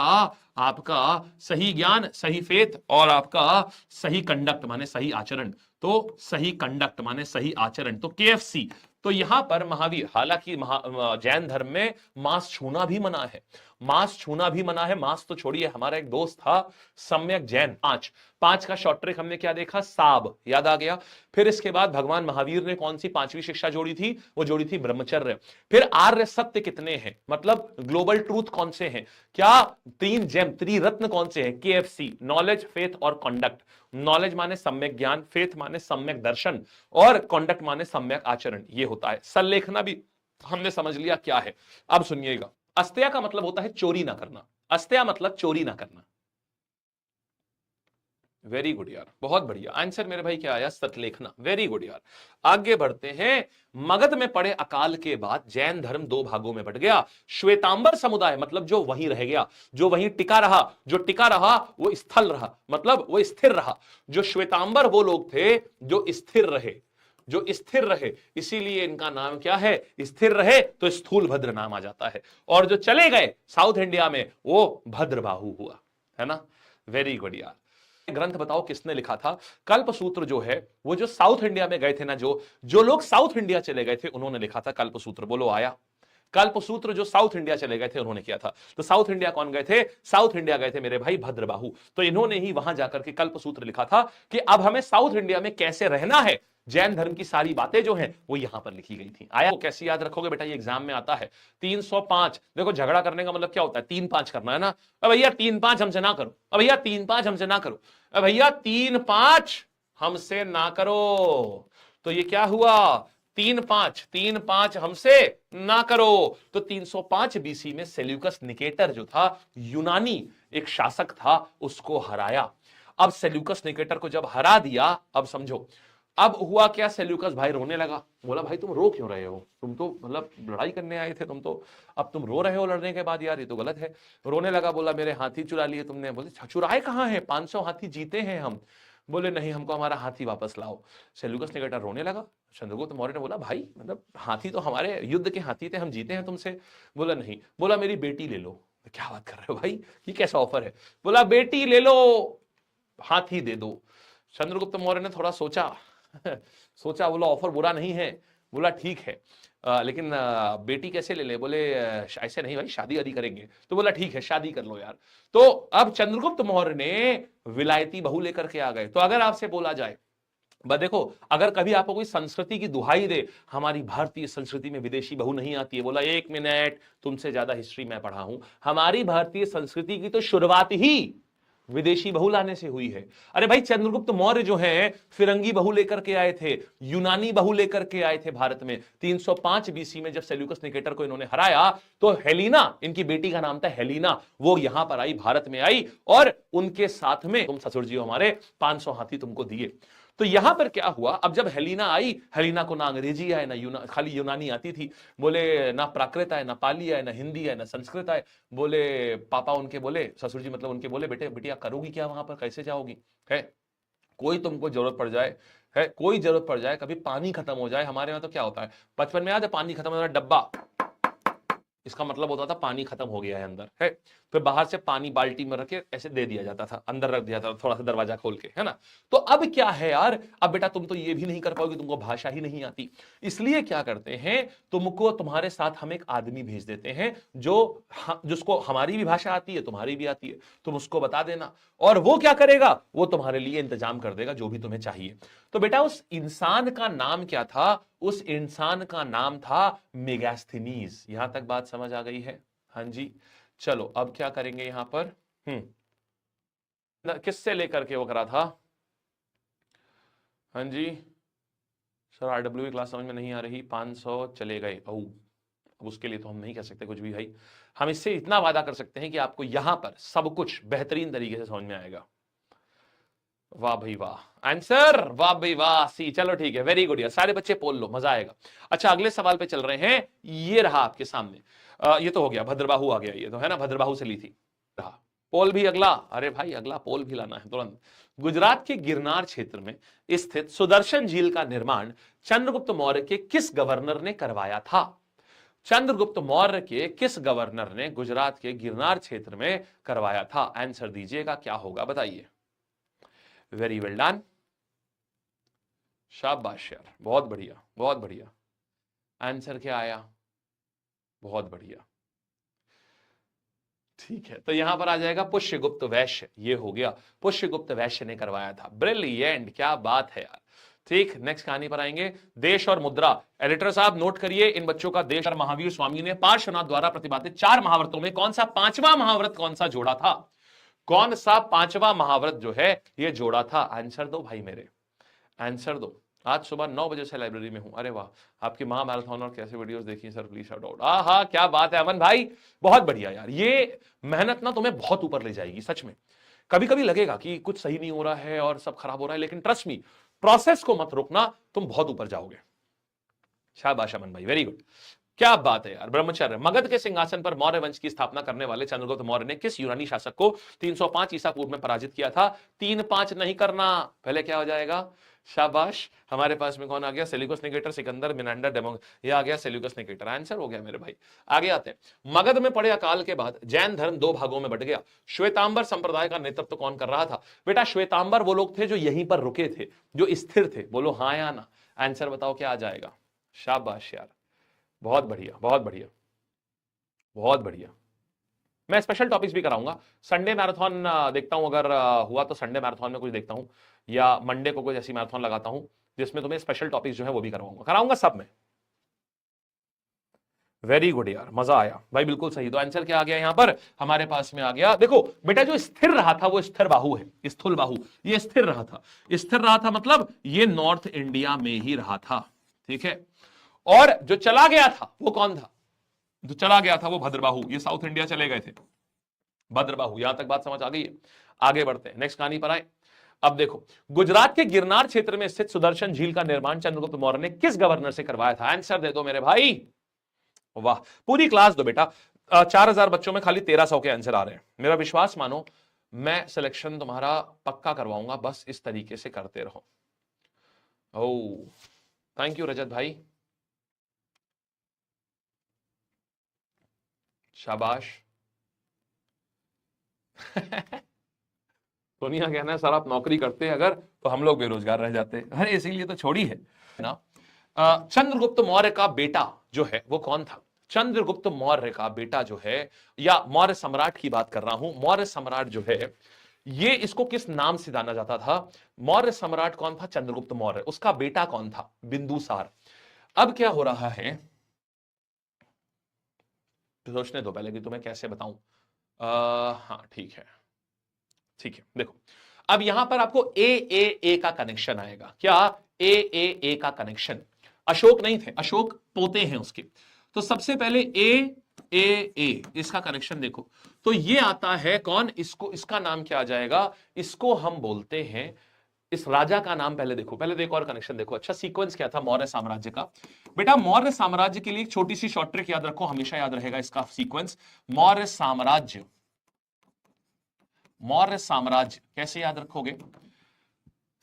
आपका सही ज्ञान, सही फेथ, और आपका सही कंडक्ट माने सही आचरण। तो सही कंडक्ट माने सही आचरण, तो केएफसी। तो यहां पर महावीर, हालांकि जैन धर्म में मांस छूना भी मना है, मांस छूना भी मना है। मांस तो छोड़िए, हमारा एक दोस्त था सम्यक जैन, 5 का शॉर्ट ट्रिक हमने क्या देखा? साब, याद आ गया। फिर इसके बाद भगवान महावीर ने कौन सी 5वीं शिक्षा जोड़ी थी? वो जोड़ी थी ब्रह्मचर्य। फिर आर्य सत्य कितने हैं, मतलब ग्लोबल ट्रूथ कौन से हैं? क्या 3 जेम, त्रिरत्न कौन से हैं? केएफसी, नॉलेज, फेथ और कंडक्ट। नॉलेज माने सम्यक ज्ञान, फेथ माने सम्यक दर्शन, और कंडक्ट माने सम्यक आचरण। ये होता है। संलेखना भी हमने समझ लिया क्या है। अब सुनिएगा, अस्तेय का मतलब होता है चोरी ना करना। अस्तेय मतलब चोरी ना करना। वेरी गुड यार, बहुत बढ़िया आंसर मेरे भाई। क्या आया? सतलेखना। वेरी गुड यार। आगे बढ़ते हैं। मगध में पड़े अकाल के बाद जैन धर्म 2 भागों में बट गया। श्वेतांबर समुदाय मतलब जो वहीं रह गया, जो वहीं टिका रहा, जो टिका रहा वो स्थल रहा, मतलब वो स्थिर रहा। जो श्वेतांबर वो लोग थे जो स्थिर रहे, जो स्थिर रहे, इसीलिए इनका नाम क्या है? स्थिर रहे तो स्थूल भद्र नाम आ जाता है। और जो चले गए साउथ इंडिया में वो भद्रबाहु हुआ, है ना। वेरी गुड यार। ग्रंथ बताओ किसने लिखा था? कल्पसूत्र जो है वो जो साउथ इंडिया में गए थे ना, जो लोग साउथ इंडिया चले गए थे उन्होंने लिखा था कल्पसूत्र। बोलो आया? कल्पसूत्र जो साउथ इंडिया चले गए थे उन्होंने किया था। तो साउथ इंडिया कौन गए थे? साउथ इंडिया गए थे मेरे भाई भद्रबाहु। तो इन्होंने ही वहां जाकर के कल्पसूत्र लिखा था कि अब हमें साउथ इंडिया में कैसे रहना है। जैन धर्म की सारी बातें जो हैं वो यहां पर लिखी गई थी। आया? वो कैसे याद रखोगे बेटा? ये एग्जाम में आता है। 305। देखो झगड़ा करने का मतलब क्या होता है? 3-5 करना है ना। अब भैया 3-5 हमसे ना करो, अब भैया 3-5 हमसे ना करो, अब भैया 3-5 हमसे ना करो। तो ये क्या हुआ? 3-5 हमसे ना करो। तो 305 बीसी में सेल्यूकस निकेटर जो था, यूनानी एक शासक था, उसको हराया। अब सेल्यूकस निकेटर को जब हरा दिया, अब समझो अब हुआ क्या? सेल्यूकस भाई रोने लगा। बोला भाई तुम रो क्यों रहे हो? तुम तो मतलब लड़ाई करने आए थे तुम तो, अब तुम रो रहे हो लड़ने के बाद? यार ये तो गलत है। रोने लगा, बोला मेरे हाथी चुरा लिए तुमने। बोले चुराए कहां है? 500 हाथी जीते हैं हम। बोले नहीं, हमको हमारा हाथी वापस लाओ। सेल्यूकस निकेटर रोने लगा। चंद्रगुप्त मौर्य ने बोला भाई मतलब हाथी तो हमारे युद्ध के हाथी थे, हम जीते हैं तुमसे। बोला नहीं। बोला मेरी बेटी ले लो। क्या बात कर रहे हो भाई, ये कैसा ऑफर है? बोला बेटी ले लो, हाथी दे दो। चंद्रगुप्त मौर्य ने थोड़ा सोचा सोचा, बोला ऑफर बुरा नहीं है। बोला ठीक है, लेकिन बेटी कैसे ले ले? बोले ऐसे नहीं भाई, शादी आदि करेंगे। तो बोला ठीक है, शादी कर लो यार। तो अब चंद्रगुप्त मौर्य ने विलायती बहू लेकर के आ गए। तो अगर आपसे बोला जाए, देखो अगर कभी आपको कोई संस्कृति की दुहाई दे, हमारी भारतीय संस्कृति में विदेशी बहू नहीं आती है, बोला 1 मिनट, तुमसे ज्यादा हिस्ट्री मैं पढ़ा हूं। हमारी भारतीय संस्कृति की तो शुरुआत ही विदेशी बहू लाने से हुई है। अरे भाई चंद्रगुप्त मौर्य जो है फिरंगी बहू लेकर के आए थे, यूनानी बहू लेकर के आए थे भारत में। 305 बीसी में जब सेल्यूकस निकेटर को इन्होंने हराया, तो हेलीना, इनकी बेटी का नाम था हेलीना, वो यहां पर आई, भारत में आई, और उनके साथ में तुम ससुर जी हमारे 500 हाथी तुमको दिए। तो यहां पर क्या हुआ? अब जब हेलीना आई, हेलीना को ना अंग्रेजी आए ना खाली यूनानी आती थी। बोले ना प्राकृत आए, ना पाली आए, ना हिंदी आए, ना संस्कृत आए। बोले पापा उनके बोले, ससुर जी मतलब उनके बोले बेटे बिटिया करोगी क्या वहां पर, कैसे जाओगी? है कोई तुमको जरूरत पड़ जाए, है कोई जरूरत पड़ जाए, कभी पानी खत्म हो जाए, हमारे यहाँ तो क्या होता है, बचपन में याद है पानी खत्म हो जाए डब्बा, इसका मतलब होता था पानी खत्म हो गया है अंदर, है। फिर बाहर से पानी बाल्टी में रख के ऐसे दे दिया जाता था, अंदर रख दिया था थोड़ा सा दरवाजा खोल के, है ना। तो अब क्या है यार, अब बेटा तुम तो ये भी नहीं कर पाओगे, तुमको भाषा ही नहीं आती, इसलिए क्या करते हैं, तुमको तुम्हारे साथ हम एक आदमी भेज देते हैं जो जिसको हमारी भी भाषा आती है, तुम्हारी भी आती है, तुम उसको बता देना, और वो क्या करेगा, वो तुम्हारे लिए इंतजाम कर देगा जो भी तुम्हें चाहिए। तो बेटा उस इंसान का नाम क्या था, उस इंसान का नाम था मेगास्थनीज। यहां तक बात समझ आ गई है? हाँ जी। चलो अब क्या करेंगे यहां पर, किससे लेकर के वो करा था? हाँ जी सर, आरडब्ल्यू की क्लास समझ में नहीं आ रही, 500 चले गए। अब उसके लिए तो हम नहीं कह सकते कुछ भी भाई, हम इससे इतना वादा कर सकते हैं कि आपको यहां पर सब कुछ बेहतरीन तरीके से समझ में आएगा। वाह भाई वाह, आंसर वाह भाई वाह, सी। चलो ठीक है, वेरी गुड यार, सारे बच्चे पोल लो, मजा आएगा। अच्छा अगले सवाल पे चल रहे हैं, ये रहा आपके सामने। ये तो हो गया, भद्रबाहु आ गया, ये तो है ना, भद्रबाहु से ली थी। रहा पोल भी अगला, अरे भाई अगला पोल भी लाना है तुरंत। गुजरात के गिरनार क्षेत्र में स्थित सुदर्शन झील का निर्माण चंद्रगुप्त मौर्य के किस गवर्नर ने करवाया था? चंद्रगुप्त मौर्य के किस गवर्नर ने गुजरात के गिरनार क्षेत्र में करवाया था? आंसर दीजिएगा, क्या होगा बताइए। वेरी वेल डन, शाबाश यार, बहुत बढ़िया बहुत बढ़िया। आंसर क्या आया? बहुत बढ़िया, ठीक है। तो यहां पर आ जाएगा पुष्यगुप्त वैश्य, ये हो गया, पुष्यगुप्त वैश्य ने करवाया था। ब्रिलियंट, क्या बात है यार। ठीक, नेक्स्ट कहानी पर आएंगे, देश और मुद्रा। एडिटर साहब नोट करिए इन बच्चों का। देश और महावीर स्वामी ने पार्श्वनाथ द्वारा प्रतिपादित 4 महाव्रतों में कौन सा 5वां महाव्रत कौन सा जोड़ा था? कौन सा 5वां महाव्रत जो है ये जोड़ा था? आंसर दो भाई मेरे, आंसर दो। आज सुबह 9 बजे से लाइब्रेरी में हूं। अरे वाह, आपकी महामैराथन और कैसे वीडियोस देखी सर, प्लीज शाउट आउट। आहा क्या बात है अमन भाई, बहुत बढ़िया यार। ये मेहनत ना तुम्हें बहुत ऊपर ले जाएगी सच में। कभी कभी लगेगा कि कुछ सही नहीं हो रहा है और सब खराब हो रहा है, लेकिन ट्रस्ट मी, प्रोसेस को मत रोकना, तुम बहुत ऊपर जाओगे। शाबाश अमन भाई, वेरी गुड, क्या बात है यार। ब्रह्मचर्य। मगध के सिंहासन पर मौर्य वंश की स्थापना करने वाले चंद्रगुप्त मौर्य ने किस यूनानी शासक को 305 ईसा पूर्व में पराजित किया था? 3-5 नहीं करना, पहले क्या हो जाएगा? शाबाश, हमारे पास में कौन आ गया? Seleucus Nicator, Sikandar, Menander, demo, ये आ गया सेल्यूकस निकेटर। आंसर हो गया मेरे भाई। आगे आते हैं। मगध में पड़े अकाल के बाद जैन धर्म 2 भागों में बट गया। श्वेतांबर संप्रदाय का नेतृत्व कौन कर रहा था? बेटा श्वेतांबर वो लोग थे जो यहीं पर रुके थे, जो स्थिर थे। बोलो हाँ या ना, आंसर बताओ क्या आ जाएगा। शाबाश यार, बहुत बढ़िया बहुत बढ़िया बहुत बढ़िया। मैं स्पेशल टॉपिक्स भी कराऊंगा, संडे मैराथन देखता हूं, अगर हुआ तो संडे मैराथन में कुछ देखता हूं, या मंडे को कुछ ऐसी मैराथन लगाता हूं जिसमें तुम्हें स्पेशल टॉपिक्स जो है वो भी कराऊंगा सब में। वेरी गुड यार, मजा आया भाई, बिल्कुल सही। तो आंसर क्या आ गया यहां पर हमारे पास में? आ गया, देखो बेटा जो स्थिर रहा था वो स्थिर बाहु है, स्थूल बाहु, ये स्थिर रहा था। स्थिर रहा था मतलब ये नॉर्थ इंडिया में ही रहा था, ठीक है। और जो चला गया था वो कौन था? जो चला गया था वो भद्रबाहु, ये साउथ इंडिया चले गए थे, भद्रबाहु। यहां तक बात समझ आ गई है? आगे बढ़ते हैं, नेक्स्ट कहानी पर आए। अब देखो, गुजरात के गिरनार क्षेत्र में स्थित सुदर्शन झील का निर्माण चंद्रगुप्त मौर्य ने किस गवर्नर से करवाया था? आंसर दे दो मेरे भाई, वाह, पूरी क्लास दो बेटा। 4000 बच्चों में खाली 1300 के आंसर आ रहे हैं। मेरा विश्वास मानो, मैं सिलेक्शन तुम्हारा पक्का करवाऊंगा, बस इस तरीके से करते रहो। ओ थैंक यू रजत भाई, शाबाश। सोनिया कहना है सर आप नौकरी करते हैं अगर, तो हम लोग बेरोजगार रह जाते। अरे इसीलिए तो छोड़ी है ना। चंद्रगुप्त मौर्य का बेटा जो है वो कौन था? चंद्रगुप्त मौर्य का बेटा जो है, या मौर्य सम्राट की बात कर रहा हूं, मौर्य सम्राट जो है ये, इसको किस नाम से जाना जाता था? मौर्य सम्राट कौन था? चंद्रगुप्त मौर्य। उसका बेटा कौन था? बिंदुसार। अब क्या हो रहा है, सोचने दो पहले कि तुम्हें कैसे बताऊं। हाँ ठीक है, ठीक है। देखो अब यहां पर आपको ए का कनेक्शन आएगा। क्या? ए का कनेक्शन। अशोक नहीं थे, अशोक पोते हैं उसके। तो सबसे पहले ए इसका कनेक्शन देखो, तो ये आता है कौन? इसको, इसका नाम क्या आ जाएगा? इसको हम बोलते हैं, इस राजा का नाम पहले देखो, पहले एक और कनेक्शन देखो। अच्छा सीक्वेंस क्या था मौर्य साम्राज्य का? बेटा मौर्य साम्राज्य के लिए एक छोटी सी शॉर्ट ट्रिक याद रखो, हमेशा याद रहेगा इसका सीक्वेंस। मौर्य साम्राज्य, मौर्य साम्राज्य कैसे याद रखोगे?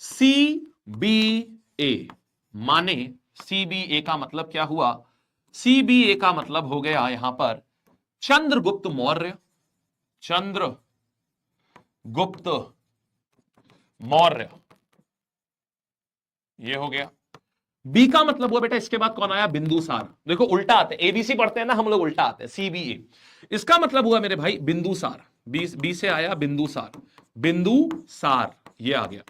CBA, माने CBA का मतलब क्या हुआ? CBA का मतलब हो गया यहां पर चंद्रगुप्त मौर्य, चंद्रगुप्त मौर्य, ये हो गया। बी का मतलब हुआ बेटा इसके बाद कौन आया, बिंदुसार। देखो उल्टा आते हैं, एबीसी पढ़ते हैं ना हम लोग, उल्टा आते हैं, सीबीए। इसका मतलब हुआ मेरे भाई बिंदुसार, बी से आया बिंदुसार, बिंदुसार ये आ गया।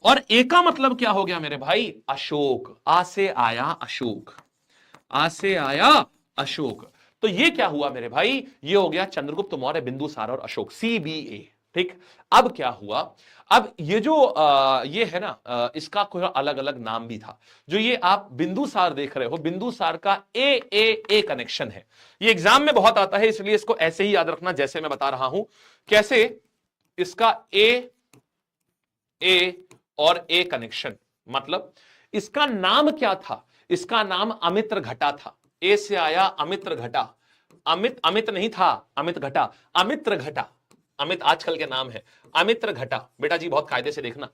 और ए का मतलब क्या हो गया मेरे भाई, अशोक, आ से आया अशोक, आ से आया अशोक। तो ये क्या हुआ मेरे भाई, ये हो गया चंद्रगुप्त मौर्य, बिंदुसार और अशोक, सीबीए। ठीक, अब क्या हुआ, अब ये जो ये है ना, इसका कोई अलग अलग नाम भी था। जो ये आप बिंदुसार देख रहे हो, बिंदुसार का ए कनेक्शन है। ये एग्जाम में बहुत आता है, इसलिए इसको ऐसे ही याद रखना जैसे मैं बता रहा हूं। कैसे, इसका ए और ए कनेक्शन, मतलब इसका नाम क्या था, इसका नाम अमित्र घटा था। ए से आया अमित्र घटा, अमित नहीं था, अमित घटा, अमित्र घटा, अमित आजकल के नाम है, अमित्र घटा। बेटा जी बहुत कायदे से देखना।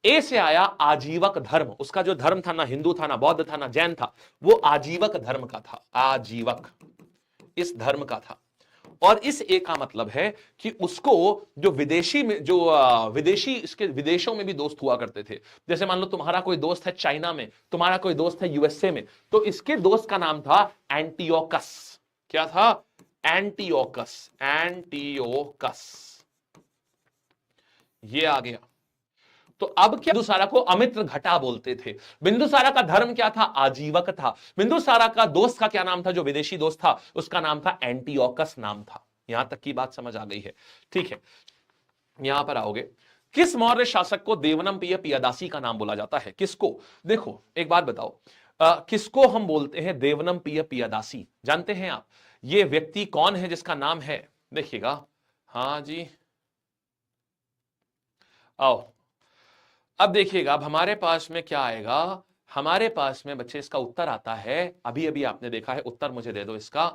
ए से आया आजीवक धर्म, उसका जो धर्म था ना, हिंदू था ना, बौद्ध था ना, जैन था, वो आजीवक धर्म का था, आजीवक इस धर्म का था। और इस ए का मतलब है कि उसको जो विदेशी में, जो विदेशी, इसके विदेशों में भी दोस्त हुआ करते थे। जैसे मान लो तुम्हारा कोई दोस्त है चाइना में, तुम्हारा कोई दोस्त है यूएसए में, तो इसके दोस्त का नाम था एंटियोकस। क्या था, एंटियोकस, एंटियोकस ये आ गया। तो अब क्या, बिंदुसारा को अमित्र घटा बोलते थे। बिंदुसारा का धर्म क्या था, आजीवक था। बिंदुसारा का दोस्त का क्या नाम था, जो विदेशी दोस्त था, उसका नाम था एंटियोकस नाम था। यहां तक की बात समझ आ गई है, ठीक है। यहां पर आओगे, किस मौर्य शासक को देवनमपिय पियादासी का नाम बोला जाता है, किसको, देखो एक बात बताओ, किसको हम बोलते हैं देवनमपिय पियादासी, जानते हैं आप ये व्यक्ति कौन है जिसका नाम है, देखिएगा, हाँ जी आओ। अब देखिएगा, अब हमारे पास में क्या आएगा, हमारे पास में बच्चे इसका उत्तर आता है, अभी अभी आपने देखा है, उत्तर मुझे दे दो इसका।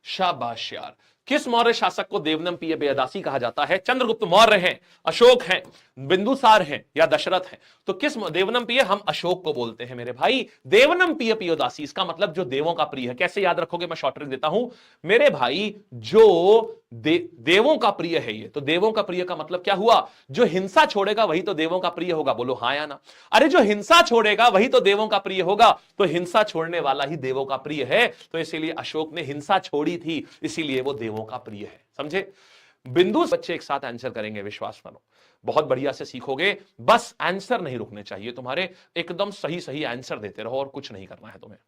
शाबाश यार। किस मौर्य शासक को देवनमपिय पियादासी कहा जाता है, चंद्रगुप्त मौर्य हैं, अशोक हैं, बिंदुसार हैं या दशरथ हैं। तो किस देवनमपिय, हम अशोक को बोलते हैं मेरे भाई। देवनमपिय पियादासी, इसका मतलब जो देवों का प्रिय है। कैसे याद रखोगे, मैं शॉर्ट ट्रिक देता हूं मेरे भाई, जो देवों का प्रिय है ये, तो देवों का प्रिय का मतलब क्या हुआ, जो हिंसा छोड़ेगा वही तो देवों का प्रिय होगा, बोलो हाँ या ना। अरे जो हिंसा छोड़ेगा वही तो देवों का प्रिय होगा, तो हिंसा छोड़ने वाला ही देवों का प्रिय है। तो इसीलिए अशोक ने हिंसा छोड़ी थी, इसीलिए वो देवों का प्रिय है, समझे। बिंदु बच्चे एक साथ आंसर करेंगे, विश्वास मानो, बहुत बढ़िया से सीखोगे। बस आंसर नहीं रुकने चाहिए तुम्हारे, एकदम सही सही आंसर देते रहो और कुछ नहीं करना है तुम्हें।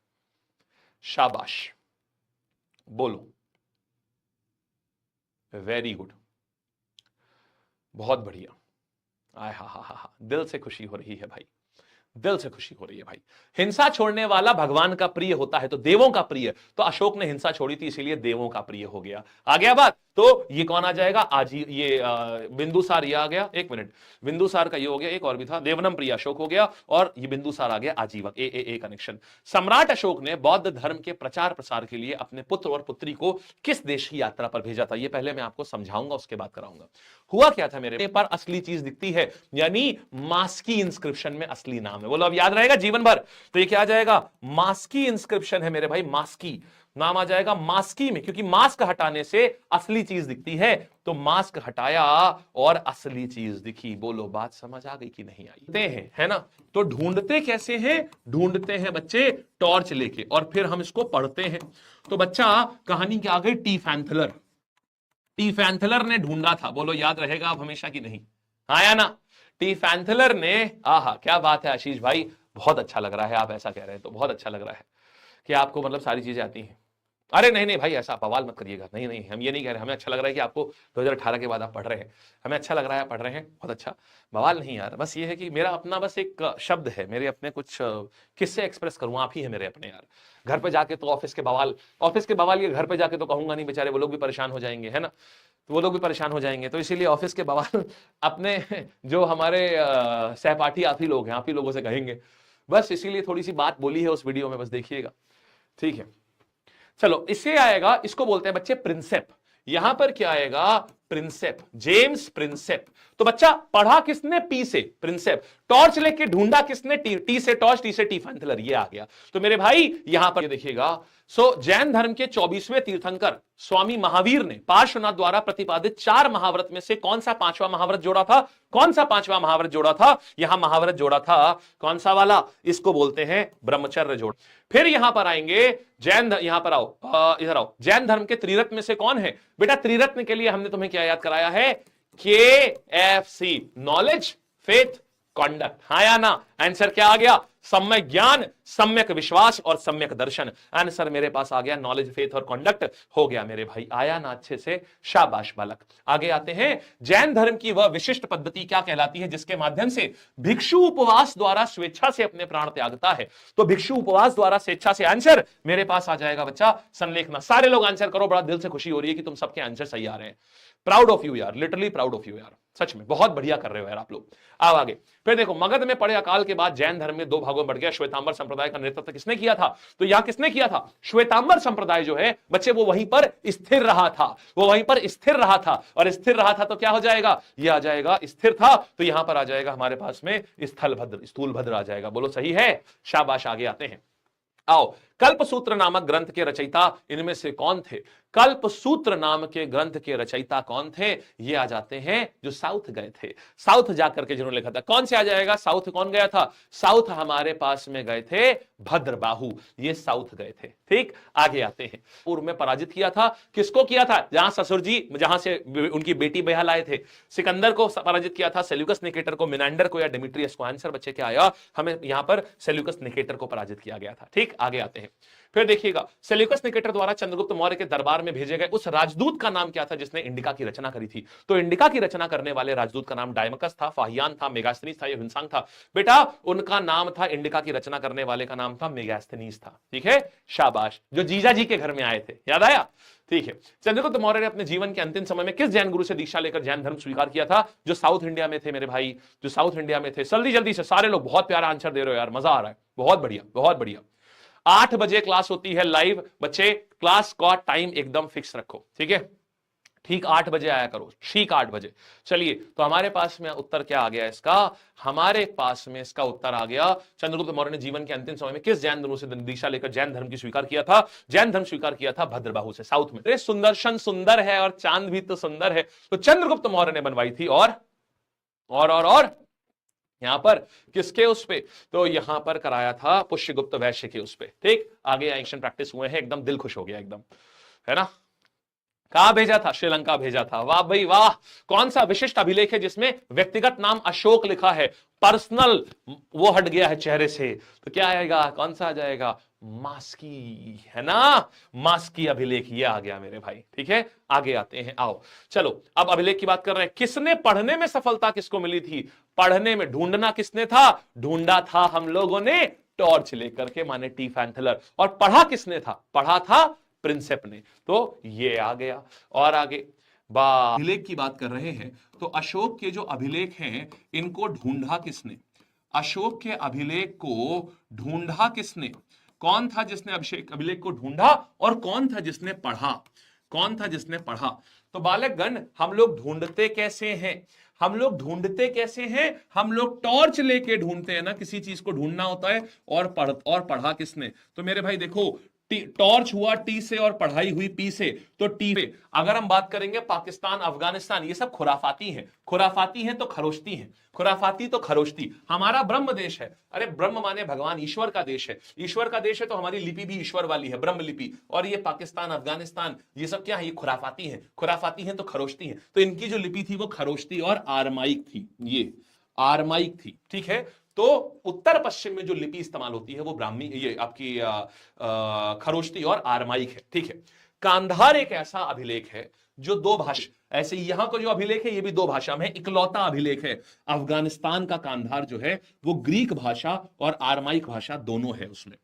शाबाश, बोलो, वेरी गुड, बहुत बढ़िया। आय हा हा हा, दिल से खुशी हो रही है भाई, दिल से खुशी हो रही है भाई। हिंसा छोड़ने वाला भगवान का प्रिय होता है, तो देवों का प्रिय, तो अशोक ने हिंसा छोड़ी थी इसीलिए देवों का प्रिय हो गया। आ गया बात। तो ये कौन आ जाएगा, आज ये बिंदुसार, ये आ गया, एक मिनट, बिंदुसार का ये हो गया, एक और भी था, देवनम प्रिय अशोक हो गया, और ये बिंदुसार आ गया आजीवक, ए कनेक्शन। सम्राट अशोक ने बौद्ध धर्म के प्रचार प्रसार के लिए अपने पुत्र और पुत्री को किस देश की यात्रा पर भेजा था, ये पहले मैं आपको समझाऊंगा, उसके बाद कराऊंगा। हुआ क्या था, मेरे पर असली चीज दिखती है, यानी मास्की इंस्क्रिप्शन में असली नाम है, बोलो अब याद रहेगा जीवन भर। तो ये क्या आ जाएगा, मास्की इंस्क्रिप्शन है मेरे भाई, मास्की नाम आ जाएगा मास्की में, क्योंकि मास्क हटाने से असली चीज दिखती है, तो मास्क हटाया और असली चीज दिखी। बोलो बात समझ आ गई कि नहीं आई, है ना। तो ढूंढते कैसे हैं, ढूंढते हैं बच्चे टॉर्च लेके, और फिर हम इसको पढ़ते हैं। तो बच्चा कहानी क्या आ गई, टीफैंथलर, टीफैंथलर ने ढूंढा था, बोलो याद रहेगा अब हमेशा की नहीं, हाँ या ना। टीफैंथलर ने, आहा क्या बात है आशीष भाई, बहुत अच्छा लग रहा है, आप ऐसा कह रहे हैं तो बहुत अच्छा लग रहा है कि आपको मतलब सारी चीजें आती हैं। अरे नहीं नहीं भाई, ऐसा बवाल मत करिएगा, नहीं नहीं, हम ये नहीं कह रहे, हमें अच्छा लग रहा है कि आपको 2018 के बाद आप पढ़ रहे हैं, हमें अच्छा लग रहा है, पढ़ रहे हैं, बहुत अच्छा। बवाल नहीं यार, बस ये है कि मेरा अपना बस एक शब्द है, मेरे अपने कुछ किससे एक्सप्रेस करूं, आप ही है मेरे अपने यार। घर पे जाके तो ऑफिस के बवाल ये घर पे जाके तो कहूंगा नहीं, बेचारे वो लोग भी परेशान हो जाएंगे, है ना, तो वो लोग भी परेशान हो जाएंगे, तो इसीलिए ऑफिस के बवाल अपने जो हमारे सहपाठी आप ही लोग हैं, आप ही लोगों से कहेंगे, बस इसीलिए थोड़ी सी बात बोली है उस वीडियो में, बस देखिएगा, ठीक है। चलो इससे आएगा, इसको बोलते हैं बच्चे प्रिंसेप। यहां पर क्या आएगा, प्रिंसेप, जेम्स प्रिंसेप। तो बच्चा पढ़ा किसने? पी से, प्रिंसेप। टॉर्च लेके ढूंढा किसने? टी से टॉर्च, टी से टीफेंथलर, ये आ गया। तो मेरे भाई यहां पर देखिएगा, जैन धर्म के 24वें तीर्थंकर स्वामी महावीर ने पार्श्वनाथ द्वारा प्रतिपादित 4 महाव्रत में से कौन सा 5वां महाव्रत जोड़ा था? कौन सा 5वां महाव्रत जोड़ा था? यहां महाव्रत जोड़ा था कौन सा वाला? इसको बोलते हैं ब्रह्मचर्य जोड़। फिर यहां पर आएंगे यहां पर आओ, इधर आओ। जैन धर्म के त्रिरत्न में से कौन है? बेटा त्रिरत्न के लिए हमने तुम्हें क्या याद कराया है? KFC, knowledge, faith, conduct. हाँ या ना? आंसर क्या आ गया? सम्यक ज्ञान, सम्यक विश्वास और सम्यक दर्शन। आंसर मेरे पास आ गया नॉलेज, फेथ और कॉन्डक्ट। हो गया मेरे भाई, आया ना अच्छे से? शाबाश बालक। आगे आते हैं। जैन धर्म की वह विशिष्ट पद्धति क्या कहलाती है जिसके माध्यम से भिक्षु उपवास द्वारा स्वेच्छा से अपने प्राण त्यागता है? तो भिक्षु उपवास द्वारा स्वेच्छा से, आंसर मेरे पास आ जाएगा बच्चा संलेखना। सारे लोग आंसर करो, बड़ा दिल से खुशी हो रही है कि तुम सबके आंसर सही आ रहे हैं। प्राउड ऑफ यू यार, लिटरली प्राउड ऑफ यू यार, सच में बहुत बढ़िया कर रहे हो यार आप लोग। अब आगे फिर देखो, मगध में पड़े अकाल के बाद जैन धर्म में 2 भागों में बढ़ गया। श्वेतांबर संप्रदाय का नेतृत्व किसने किया था? तो यहां किसने किया था? श्वेतांबर संप्रदाय जो है बच्चे वो वहीं पर स्थिर रहा था, वो वहीं पर स्थिर रहा था। और स्थिर रहा था तो क्या हो जाएगा? ये आ जाएगा, स्थिर था तो यहां पर आ जाएगा हमारे पास में स्थलभद्र, स्थूलभद्र आ जाएगा। बोलो सही है? शाबाश। आगे आते हैं, आओ। कल्पसूत्र नामक ग्रंथ के रचयिता इनमें से कौन थे? कल्पसूत्र नाम के ग्रंथ के रचयिता कौन थे? ये आ जाते हैं जो साउथ गए थे, साउथ जाकर के जिन्होंने लिखा था। कौन से आ जाएगा? साउथ कौन गया था? साउथ हमारे पास में गए थे भद्रबाहु, ये साउथ गए थे। ठीक, आगे आते हैं। पूर्व में पराजित किया था, किसको किया था? जहां ससुर जी, जहां से उनकी बेटी ब्याह लाए थे, सिकंदर को पराजित किया था, सेल्यूकस निकेटर को, मिनांडर को या डेमेट्रियस को? आंसर बच्चे क्या आया? हमें यहां पर सेल्यूकस निकेटर को पराजित किया गया था। ठीक, आगे आते हैं। फिर देखिएगा, सेल्यूकस निकेटर द्वारा चंद्रगुप्त मौर्य के दरबार में भेजे गए उस राजदूत का नाम क्या था जिसने इंडिका की रचना करी थी? तो इंडिका की रचना करने वाले राजदूत का नाम डायमकस था, फाहियान था, मेगास्थनीस था या हुनसांग था? बेटा उनका नाम था, इंडिका की रचना करने वाले का नाम था मेगास्थनीस था। ठीक है, शाबाश। जो जीजा जी के घर में आए थे, याद आया? ठीक है। चंद्रगुप्त मौर्य ने अपने जीवन के अंतिम समय में किस जैन गुरु से दीक्षा लेकर जैन धर्म स्वीकार किया था? जो साउथ इंडिया में थे मेरे भाई, जो साउथ इंडिया में थे। जल्दी जल्दी से सारे लोग बहुत प्यारा आंसर दे रहे हो यार, मजा आ रहा है, बहुत बढ़िया, बहुत बढ़िया। 8 बजे क्लास होती है लाइव बच्चे, क्लास का टाइम एकदम फिक्स रखो, ठीक है? ठीक 8 बजे आया करो, ठीक 8 बजे। चलिए, तो हमारे पास में उत्तर क्या आ गया इसका? हमारे पास में इसका उत्तर आ गया, चंद्रगुप्त मौर्य ने जीवन के अंतिम समय में किस जैन गुरु से दीक्षा लेकर जैन धर्म की स्वीकार किया था? जैन धर्म स्वीकार किया था भद्रबाहु से, साउथ में। अरे सुंदर्शन सुंदर है और चांद भी तो सुंदर है, तो चंद्रगुप्त मौर्य ने बनवाई थी। और यहां पर किसके उस पे? तो यहां पर कराया था पुष्यगुप्त वैश्य के उस पे। ठीक, आगे एंशिएंट प्रैक्टिस हुए हैं, एकदम दिल खुश हो गया एकदम, है ना? कहां भेजा था? श्रीलंका भेजा था। वाह भाई वाह। कौन सा विशिष्ट अभिलेख है जिसमें व्यक्तिगत नाम अशोक लिखा है? पर्सनल वो हट गया है चेहरे से, तो क्या आएगा? कौन सा आ जाएगा? मास्की, है ना? मास्की अभिलेख, ये आ गया मेरे भाई। ठीक है, आगे आते हैं, आओ। चलो, अब अभिलेख की बात कर रहे हैं। किसने पढ़ने में सफलता किसको मिली थी? पढ़ने में ढूंढना किसने था? ढूंढा था हम लोगों ने टॉर्च लेकर के, माने टीफेंथलर। और पढ़ा किसने था? पढ़ा था प्रिंसेप ने। तो ये आ गया। और आगे अभिलेख की बात कर रहे हैं, तो अशोक के जो अभिलेख हैं इनको ढूंढा किसने? अशोक के अभिलेख को ढूंढा किसने? कौन था जिसने अभिलेख को ढूंढा और कौन था जिसने पढ़ा? कौन था जिसने पढ़ा? तो बालकगण, हम लोग ढूंढते कैसे हैं? हम लोग ढूंढते कैसे हैं? हम लोग टॉर्च लेके ढूंढते हैं ना, किसी चीज को ढूंढना होता है। और पढ़ा किसने? तो मेरे भाई देखो, टॉर्च हुआ टी से और पढ़ाई हुई पी से, तो टी पे। अगर हम बात करेंगे पाकिस्तान, अफगानिस्तान, ये सब खुराफाती हैं। खुराफाती हैं तो खरोष्टी हैं, खुराफाती तो खरोष्टी। हमारा ब्रह्म देश है। अरे ब्रह्म माने भगवान, ईश्वर का देश है। ईश्वर का देश है तो हमारी लिपि भी ईश्वर वाली है, ब्रह्म लिपि। और ये पाकिस्तान, अफगानिस्तान, ये सब क्या है? ये खुराफाती है। खुराफाती है तो खरोष्टी है। तो इनकी जो लिपि थी वो खरोष्टी और आरमाइक थी, ये आरमाइक थी। ठीक है, तो उत्तर पश्चिम में जो लिपि इस्तेमाल होती है वो ब्राह्मी, ये आपकी खरोष्टी और आरमाइक है। ठीक है, कांधार एक ऐसा अभिलेख है जो 2 भाषा, ऐसे यहां का जो अभिलेख है ये भी 2 भाषा में इकलौता अभिलेख है। अफगानिस्तान का कांधार जो है वो ग्रीक भाषा और आरमाइक भाषा दोनों है उसमें।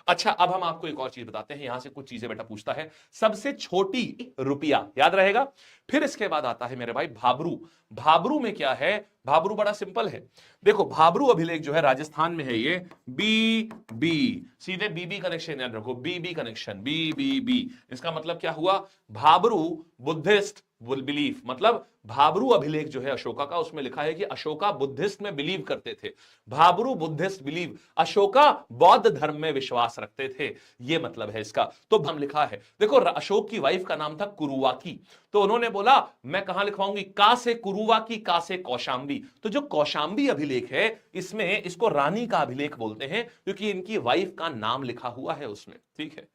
अच्छा, अब हम आपको एक और चीज बताते हैं। यहां से कुछ चीजें बेटा पूछता है। सबसे छोटी रुपया याद रहेगा। फिर इसके बाद आता है मेरे भाई भाबरू। भाबरू में क्या है? भाबरू बड़ा सिंपल है। देखो, भाबरू अभिलेख जो है राजस्थान में है। ये बी सीधे बीबी कनेक्शन याद रखो, बीबी कनेक्शन, बी। इसका मतलब क्या हुआ? भाबरू बुद्धिस्ट बिलीफ, मतलब भाब्रू अभिलेख जो है अशोका का, उसमें लिखा है कि अशोका बुद्धिस्ट में बिलीव करते थे। भाब्रू बुद्धिस्ट बिलीव, अशोका बौद्ध धर्म में विश्वास रखते थे, ये मतलब है इसका। तो हम लिखा है, देखो अशोक की वाइफ का नाम था कुरुवाकी, तो उन्होंने बोला मैं कहां लिखवाऊंगी, का से कुरुवाकी, का से कौशांबी। तो जो कौशांबी अभिलेख है इसमें इसको रानी का अभिलेख बोलते हैं, क्योंकि इनकी वाइफ का नाम लिखा हुआ है उसमें। ठीक है,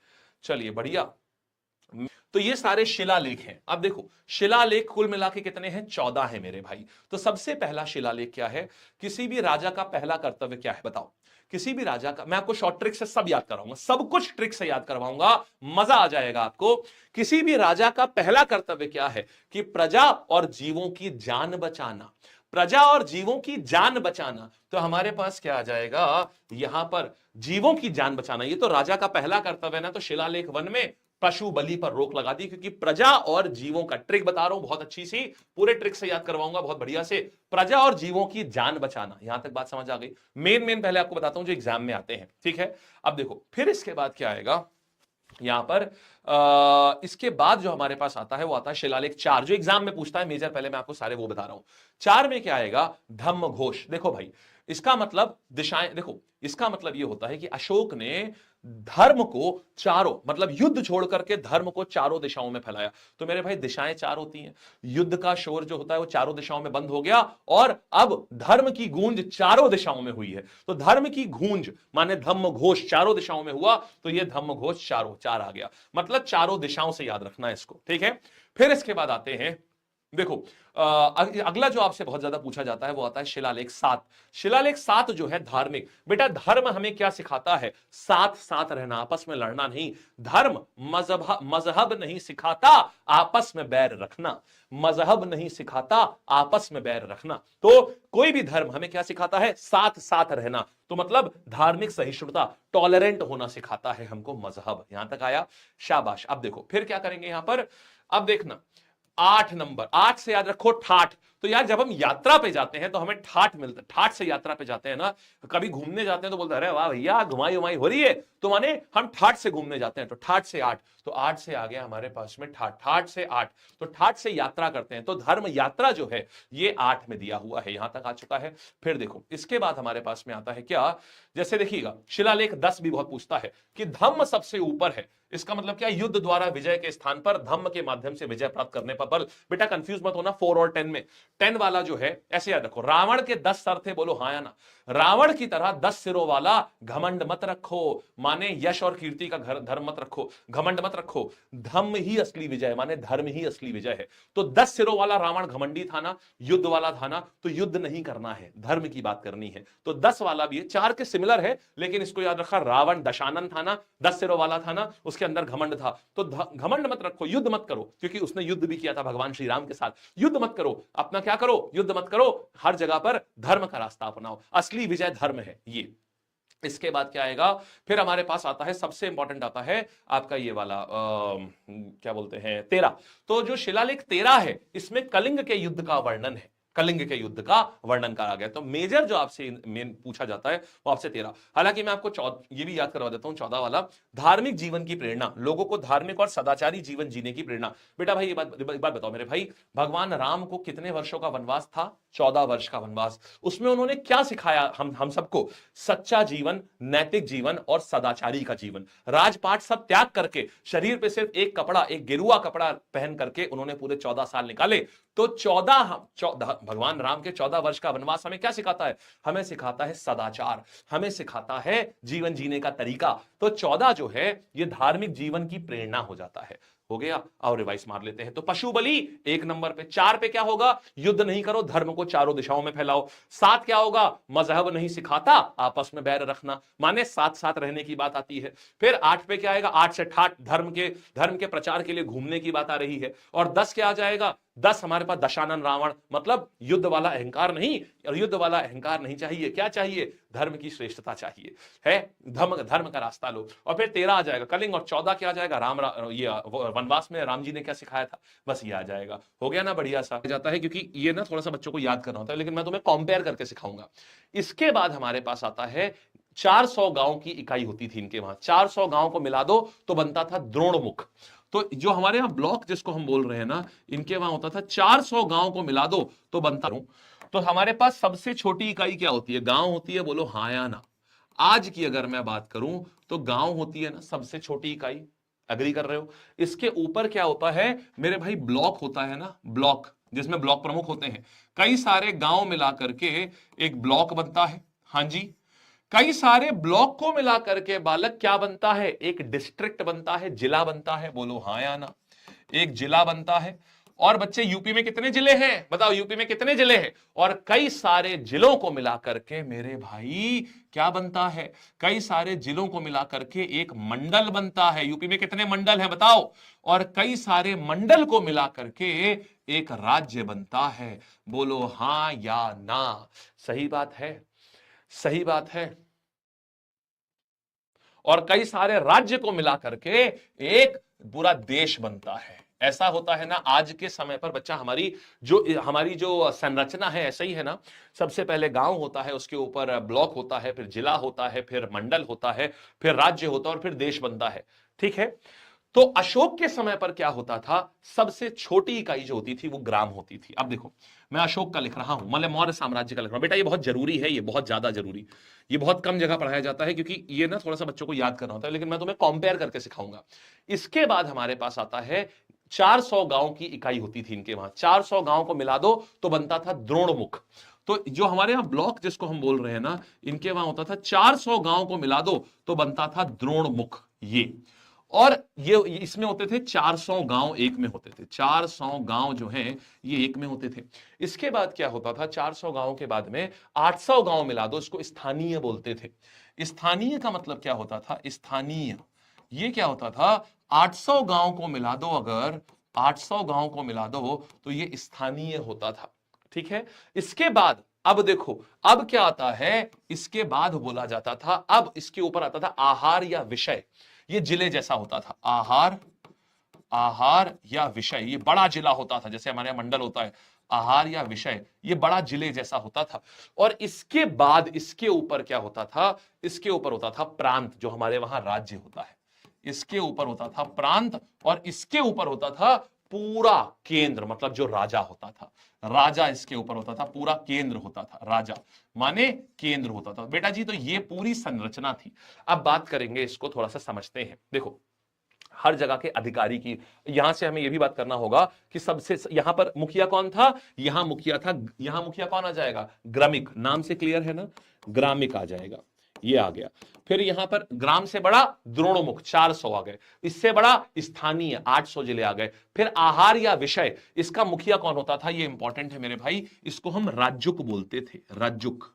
चलिए बढ़िया। तो ये सारे शिलालेख हैं। अब देखो शिलालेख कुल मिला के कितने हैं, 14 हैं मेरे भाई। तो सबसे पहला शिलालेख क्या है, किसी भी राजा का पहला कर्तव्य क्या है बताओ। किसी भी राजा का, मैं आपको शॉर्ट ट्रिक से सब याद कराऊंगा, सब कुछ ट्रिक से याद करवाऊंगा, मजा आ जाएगा आपको। किसी भी राजा का पहला कर्तव्य क्या है कि प्रजा और जीवों की जान बचाना। प्रजा और जीवों की जान बचाना, तो हमारे पास क्या आ जाएगा यहां पर, जीवों की जान बचाना, ये तो राजा का पहला कर्तव्य है ना। तो शिलालेख 1 में पशु बलि पर रोक लगा दी, क्योंकि प्रजा और जीवों का, ट्रिक बता रहा हूं बहुत अच्छी सी, पूरे ट्रिक से याद करवाऊंगा बहुत बढ़िया से। प्रजा और जीवों की जान बचाना, यहां तक बात समझ आ गई। मेन पहले आपको बताता हूं जो एग्जाम में आते हैं। ठीक है, अब देखो फिर इसके बाद क्या आएगा यहां पर, इसके बाद जो हमारे पास आता है वो आता है शिलालेख 4, जो एग्जाम में पूछता है मेजर। पहले मैं आपको सारे वो बता रहा हूं। 4 में क्या आएगा, धम्म घोष। देखो भाई इसका मतलब दिशाएं, देखो इसका मतलब ये होता है कि अशोक ने धर्म को चारों, मतलब युद्ध छोड़ करके धर्म को चारों दिशाओं में फैलाया। तो मेरे भाई दिशाएं 4 होती हैं, युद्ध का शोर जो होता है वो चारों दिशाओं में बंद हो गया, और अब धर्म की गूंज चारों दिशाओं में हुई है। तो धर्म की गूंज माने धम्म घोष चारों दिशाओं में हुआ, तो ये धम्म घोष चारों 4 आ गया, मतलब चारों दिशाओं से याद रखना है इसको। ठीक है, फिर इसके बाद आते हैं, देखो अगला जो आपसे बहुत ज्यादा पूछा जाता है वो आता है शिलालेख 7। शिलालेख 7 जो है धार्मिक। बेटा धर्म हमें क्या सिखाता है, साथ साथ रहना, आपस में लड़ना नहीं। धर्म मजहब नहीं सिखाता आपस में बैर रखना, मजहब नहीं सिखाता आपस में बैर रखना। तो कोई भी धर्म हमें क्या सिखाता है, साथ साथ रहना। तो मतलब धार्मिक सहिष्णुता, टॉलरेंट होना सिखाता है हमको मजहब। यहां तक आया, शाबाश। अब देखो फिर क्या करेंगे यहां पर, अब देखना 8 नंबर, 8 से याद रखो ठाठ। तो यार जब हम यात्रा पे जाते हैं तो हमें ठाठ मिलता है, ठाठ से यात्रा पे जाते हैं ना, कभी घूमने जाते हैं तो बोलते हैं अरे वाह भैया घुमाई उमाई हो रही है, तो माने हम ठाठ से घूमने जाते हैं। तो ठाठ से 8, तो 8 से आ गया हमारे पास में ठाठ, ठाठ से 8, तो ठाठ से यात्रा करते हैं। तो धर्म यात्रा जो है ये 8 में दिया हुआ है, यहां तक आ चुका है। फिर देखो इसके बाद हमारे पास में आता है क्या, जैसे देखिएगा शिलालेख 10 भी बहुत पूछता है कि धम्म सबसे ऊपर है। इसका मतलब क्या, युद्ध द्वारा विजय के स्थान पर धम्म के माध्यम से विजय प्राप्त करने पर बल। बेटा कंफ्यूज मत होना 4 और 10 में, 10 वाला जो है ऐसे याद रखो, रावण के 10 सर थे, बोलो हाँ या ना। रावण की तरह 10 सिरों वाला घमंड मत रखो, माने यश और कीर्ति का धर्म मत रखो, घमंड मत रखो। धम्म ही असली विजय, माने धर्म ही असली विजय है। तो 10 सिरों वाला रावण घमंडी था ना, युद्ध वाला था ना, तो युद्ध नहीं करना है, धर्म की बात करनी है। तो 10 वाला भी है, 4 के सिमिलर है, लेकिन इसको याद रखा, रावण दशानन था ना, 10 सिरों वाला था ना, उसके अंदर घमंड था। तो घमंड मत रखो, युद्ध मत करो, क्योंकि उसने युद्ध भी किया था भगवान श्री राम के साथ। युद्ध मत करो, अपना क्या करो, युद्ध मत करो, हर जगह पर धर्म का रास्ता अपनाओ, असली विजय धर्म है ये। इसके बाद क्या आएगा, फिर हमारे पास आता है सबसे इंपॉर्टेंट आता है आपका ये वाला क्या बोलते हैं 13। तो जो शिलालेख 13 है इसमें कलिंग के युद्ध का वर्णन है, कलिंग के युद्ध का वर्णन करा गया। तो मेजर जो आपसे मेन पूछा जाता है वो आपसे 13। हालांकि मैं आपको ये भी याद करवा देता हूं 14 वाला, धार्मिक जीवन की प्रेरणा, लोगों को धार्मिक और सदाचारी जीवन जीने की प्रेरणा। बेटा भाई ये बात बताओ मेरे भाई, भगवान राम को कितने वर्षों का वनवास था, 14 वर्ष का वनवास। उसमें उन्होंने क्या सिखाया हम सबको, सच्चा जीवन, नैतिक जीवन और सदाचारी का जीवन। राजपाट सब त्याग करके शरीर पे सिर्फ एक कपड़ा, एक गेरुआ कपड़ा पहन करके उन्होंने पूरे 14 साल निकाले। तो 14 भगवान राम के 14 वर्ष का वनवास हमें क्या सिखाता है, हमें सिखाता है सदाचार, हमें सिखाता है जीवन जीने का तरीका। तो 14 जो है ये धार्मिक जीवन की प्रेरणा हो जाता है। हो गया, और रिवाइज मार लेते हैं। तो पशु बलि 1 नंबर पे, 4 पे क्या होगा, युद्ध नहीं करो, धर्म को चारों दिशाओं में फैलाओ। 7 क्या होगा, मजहब नहीं सिखाता आपस में बैर रखना, माने साथ साथ रहने की बात आती है। फिर 8 पे क्या आएगा, 8 से ठाठ, धर्म के प्रचार के लिए घूमने की बात आ रही है। और 10 क्या आ जाएगा, 10 हमारे पास दशानन रावण, मतलब युद्ध वाला अहंकार नहीं, और युद्ध वाला अहंकार नहीं चाहिए, क्या चाहिए, धर्म की श्रेष्ठता चाहिए, है धर्म का रास्ता लो। और फिर 13 आ जाएगा कलिंग, और 14 क्या आ जाएगा, ये वनवास में राम जी ने क्या सिखाया था, बस ये आ जाएगा। हो गया ना, बढ़िया सा जाता है, क्योंकि ये ना थोड़ा सा बच्चों को याद करना होता है, लेकिन मैं तुम्हें कंपेयर करके सिखाऊंगा। इसके बाद हमारे पास आता है 400 गांव की इकाई होती थी इनके वहां, 400 गांव को मिला दो तो बनता था द्रोणमुख। तो जो हमारे यहाँ ब्लॉक जिसको हम बोल रहे हैं ना, इनके वहां होता था 400 गांव को मिला दो तो बनता। तो हमारे पास सबसे छोटी इकाई क्या होती है? गांव होती है। बोलो हाँ या ना। आज की अगर मैं बात करूं तो गांव होती है ना सबसे छोटी इकाई। अग्री कर रहे हो? इसके ऊपर क्या होता है मेरे भाई? ब्लॉक होता है ना, ब्लॉक, जिसमें ब्लॉक प्रमुख होते हैं। कई सारे गांव मिलाकर के एक ब्लॉक बनता है। हाँ जी, कई सारे ब्लॉक को मिलाकर के बालक क्या बनता है? एक डिस्ट्रिक्ट बनता है, जिला बनता है। बोलो हाँ या ना। एक जिला बनता है। और बच्चे यूपी में कितने जिले हैं? बताओ यूपी में कितने जिले हैं? और कई सारे जिलों को मिलाकर के मेरे भाई क्या बनता है? कई सारे जिलों को मिलाकर के एक मंडल बनता है। यूपी में कितने मंडल हैं बताओ? और कई सारे मंडल को मिलाकर के एक राज्य बनता है। बोलो हां या ना। सही बात है, सही बात है। और कई सारे राज्य को मिला करके एक पूरा देश बनता है। ऐसा होता है ना आज के समय पर बच्चा। हमारी जो संरचना है ऐसा ही है ना। सबसे पहले गांव होता है, उसके ऊपर ब्लॉक होता है, फिर जिला होता है, फिर मंडल होता है, फिर राज्य होता है और फिर देश बनता है। ठीक है। तो अशोक के समय पर क्या होता था? सबसे छोटी इकाई जो होती थी वो ग्राम होती थी। अब देखो मैं अशोक का लिख रहा हूं, मतलब मौर्य साम्राज्य का लिख रहा हूं। बेटा ये बहुत जरूरी है, ये बहुत ज्यादा जरूरी। ये बहुत कम जगह पढ़ाया जाता है क्योंकि ये ना थोड़ा सा बच्चों को याद करना होता है, लेकिन मैं तुम्हें कंपेयर करके सिखाऊंगा। इसके बाद हमारे पास आता है 400 गांव की इकाई होती थी इनके वहां। 400 गांव को मिला दो तो बनता था द्रोणमुख। तो जो हमारे यहां ब्लॉक जिसको हम बोल रहे हैं ना, इनके वहां होता था 400 गांव को मिला दो तो बनता था द्रोणमुख। ये और ये इसमें होते थे 400 गांव एक में होते थे। 400 गांव जो हैं ये एक में होते थे। इसके बाद क्या होता था? 400 गांव के बाद में 800 गांव मिला दो, इसको स्थानीय बोलते थे। स्थानीय का मतलब क्या होता था? स्थानीय ये क्या होता था? 800 गांव को मिला दो, अगर 800 गांव को मिला दो तो ये स्थानीय होता था। ठीक है। इसके बाद अब देखो अब क्या आता है? इसके बाद बोला जाता था, अब इसके ऊपर आता था आहार या विषय। ये जिले जैसा होता था। आहार या विषय, ये बड़ा जिला होता था। जैसे हमारे यहां मंडल होता है, आहार या विषय ये बड़ा जिले जैसा होता था। और इसके बाद इसके ऊपर क्या होता था? इसके ऊपर होता था प्रांत, जो हमारे वहां राज्य होता है। इसके ऊपर होता था प्रांत और इसके ऊपर होता था पूरा केंद्र, मतलब जो राजा होता था। राजा इसके ऊपर होता था, पूरा केंद्र होता था। राजा माने केंद्र होता था। बेटा जी तो ये पूरी संरचना थी। अब बात करेंगे, इसको थोड़ा सा समझते हैं। देखो हर जगह के अधिकारी की, यहां से हमें यह भी बात करना होगा कि सबसे यहां पर मुखिया कौन था? यहां मुखिया था। यहां मुखिया कौन आ जाएगा? ग्रामिक। नाम से क्लियर है ना, ग्रामिक आ जाएगा। ये आ गया। फिर यहां पर ग्राम से बड़ा द्रोणमुख 400 आ गए। इससे बड़ा स्थानीय 800 जिले आ गए। फिर आहार या विषय, इसका मुखिया कौन होता था? ये इंपॉर्टेंट है मेरे भाई। इसको हम राज्युक बोलते थे। राज्युक।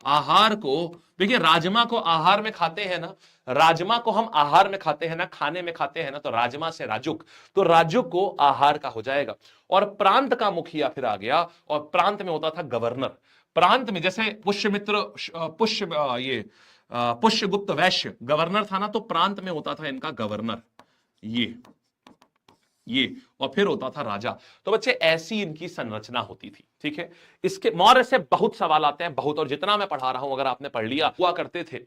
आहार को देखिए, राजमा को आहार में खाते हैं ना, राजमा को हम आहार में खाते हैं ना, खाने में खाते हैं ना, तो राजमा से राजुक, तो राजुक को आहार का हो जाएगा। और प्रांत का मुखिया फिर आ गया, और प्रांत में होता था गवर्नर। प्रांत में जैसे पुष्यमित्र पुष्यगुप्त वैश्य गवर्नर था ना, तो प्रांत में होता था इनका गवर्नर। ये और फिर होता था राजा। तो बच्चे ऐसी इनकी संरचना होती थी। ठीक है। इसके मौर्य से बहुत सवाल आते हैं, बहुत, और जितना मैं पढ़ा रहा हूं अगर आपने पढ़ लिया। हुआ करते थे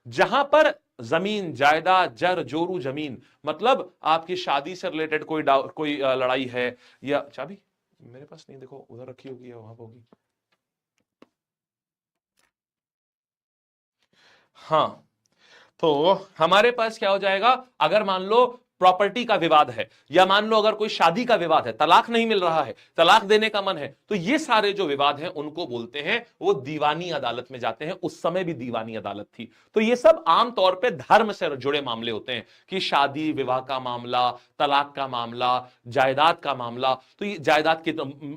जहां पर जमीन जायदाद जर जोरू जमीन, मतलब आपकी शादी से रिलेटेड कोई लड़ाई है, या चाबी मेरे पास नहीं, देखो उधर रखी होगी या वहां होगी। हाँ, तो हमारे पास क्या हो जाएगा? अगर मान लो प्रॉपर्टी का विवाद है, या मान लो अगर कोई शादी का विवाद है, तलाक नहीं मिल रहा है, तलाक देने का मन है, तो ये सारे जो विवाद हैं उनको बोलते हैं, वो दीवानी अदालत में जाते हैं। उस समय भी दीवानी अदालत थी। तो ये सब आमतौर पे धर्म से जुड़े मामले होते हैं, कि शादी विवाह का मामला, तलाक का मामला, जायदाद का मामला। तो ये जायदाद की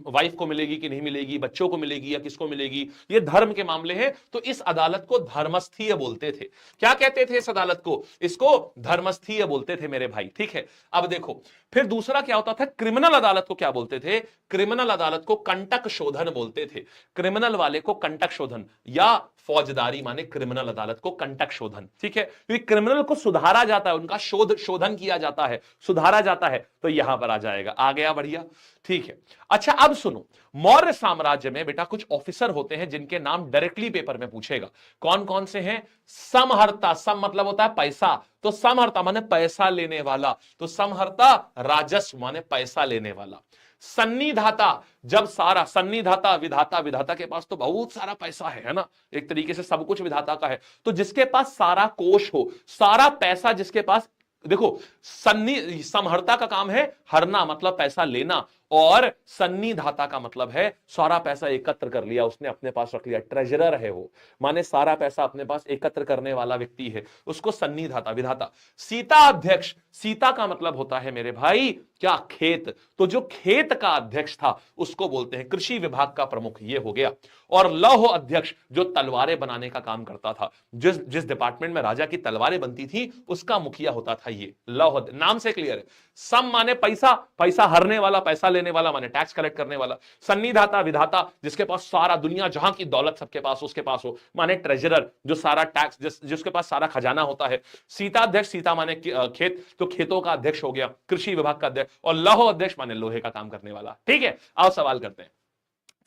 वाइफ को मिलेगी कि नहीं मिलेगी, बच्चों को मिलेगी या किसको मिलेगी, ये धर्म के मामले हैं। तो इस अदालत को धर्मस्थीय बोलते थे। क्या कहते थे इस अदालत को? इसको धर्मस्थीय बोलते थे मेरे भाई। ठीक है। अब देखो फिर दूसरा क्या होता था? क्रिमिनल अदालत को क्या बोलते थे? क्रिमिनल अदालत को कंटक शोधन बोलते थे। क्रिमिनल वाले को कंटक शोधन, या फौजदारी माने क्रिमिनल अदालत को कंटक शोधन। ठीक है। क्योंकि क्रिमिनल को सुधारा जाता है, उनका शोधन किया जाता है, सुधारा जाता है, तो यहां पर आ जाएगा। आ गया? बढ़िया। ठीक है। अच्छा अब सुनो, मौर्य साम्राज्य में बेटा कुछ ऑफिसर होते हैं जिनके नाम डायरेक्टली पेपर में पूछेगा। कौन कौन से हैं? समहर्ता, सम मतलब होता है पैसा, तो समहर्ता माने पैसा लेने वाला, तो समहर्ता राजस्व माने पैसा लेने वाला। सन्निधाता, जब सारा सन्निधाता, विधाता, विधाता के पास तो बहुत सारा पैसा है ना, एक तरीके से सब कुछ विधाता का है, तो जिसके पास सारा कोष हो, सारा पैसा जिसके पास, देखो समहर्ता का काम है हरना मतलब पैसा लेना, और सन्निधाता का मतलब है सारा पैसा एकत्र कर लिया उसने, अपने पास रख लिया, ट्रेजरर है वो, माने सारा पैसा अपने पास एकत्र करने वाला व्यक्ति है, उसको सन्निधाता, विधाता। सीता अध्यक्ष, सीता का मतलब होता है मेरे भाई क्या, खेत, तो जो खेत का अध्यक्ष था उसको बोलते हैं कृषि विभाग का प्रमुख, ये हो गया। और लौह अध्यक्ष जो तलवारें बनाने का काम करता था, जिस जिस डिपार्टमेंट में राजा की तलवारें बनती थी उसका मुखिया होता था ये लौह, नाम से क्लियर है। सम माने पैसा, पैसा हरने वाला, पैसा लेने वाला माने टैक्स कलेक्ट करने वाला। सन्निधाता, विधाता जिसके पास सारा दुनिया जहां की दौलत सबके पास उसके पास हो, माने ट्रेजरर जो सारा टैक्स जिसके पास सारा खजाना होता है। सीता अध्यक्ष, सीता माने खेत, तो खेतों का अध्यक्ष हो गया, कृषि विभाग का अध्यक्ष। और लौह अध्यक्ष माने लोहे का काम करने वाला। ठीक है, आओ सवाल करते हैं।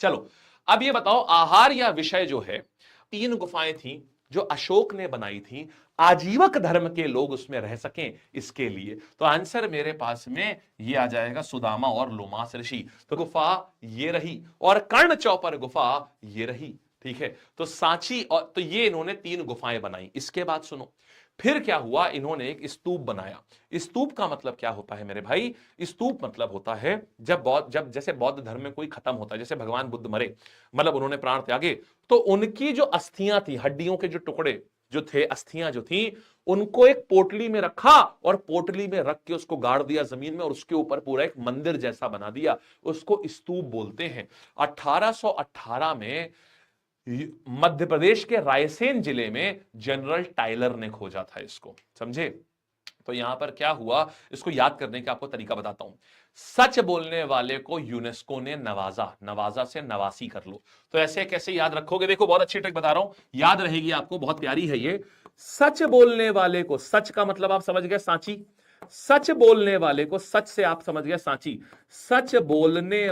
चलो अब ये बताओ, आहार या विषय जो है, 3 गुफाएं थी जो अशोक ने बनाई थी, आजीवक धर्म के लोग उसमें रह सकें इसके लिए। तो आंसर मेरे पास में ये आ जाएगा, सुदामा और लोमास ऋषि। तो गुफा ये रही, और कर्ण चौपर गुफा ये रही। ठीक है, तो सांची, और तो ये इन्होंने 3 गुफाएं बनाई। इसके बाद सुनो, फिर क्या हुआ, इन्होंने एक स्तूप बनाया। स्तूप का मतलब क्या होता है मेरे भाई, स्तूप मतलब होता है जब जैसे बौद्ध धर्म में कोई खत्म होता है, जैसे भगवान बुद्ध मरे, मतलब उन्होंने प्राण त्यागे, तो उनकी जो अस्थियां थी, हड्डियों के जो टुकड़े जो थे, अस्थियां जो थी, उनको एक पोटली में रखा, और पोटली में रख के उसको गाड़ दिया जमीन में, और उसके ऊपर पूरा एक मंदिर जैसा बना दिया, उसको स्तूप बोलते हैं। 1818 में मध्य प्रदेश के रायसेन जिले में जनरल टाइलर ने खोजा था इसको, समझे। तो यहां पर क्या हुआ, इसको याद करने का आपको तरीका बताता हूं। सच बोलने वाले को यूनेस्को ने नवाजा, नवाजा से नवासी कर लो। तो ऐसे कैसे याद रखोगे, देखो बहुत अच्छी ट्रिक बता रहा हूं, याद रहेगी आपको, बहुत प्यारी है ये। सच बोलने वाले को, सच का मतलब आप समझ गए सांची, सच बोलने वाले को, सच से आप समझ गए सांची, सच बोलने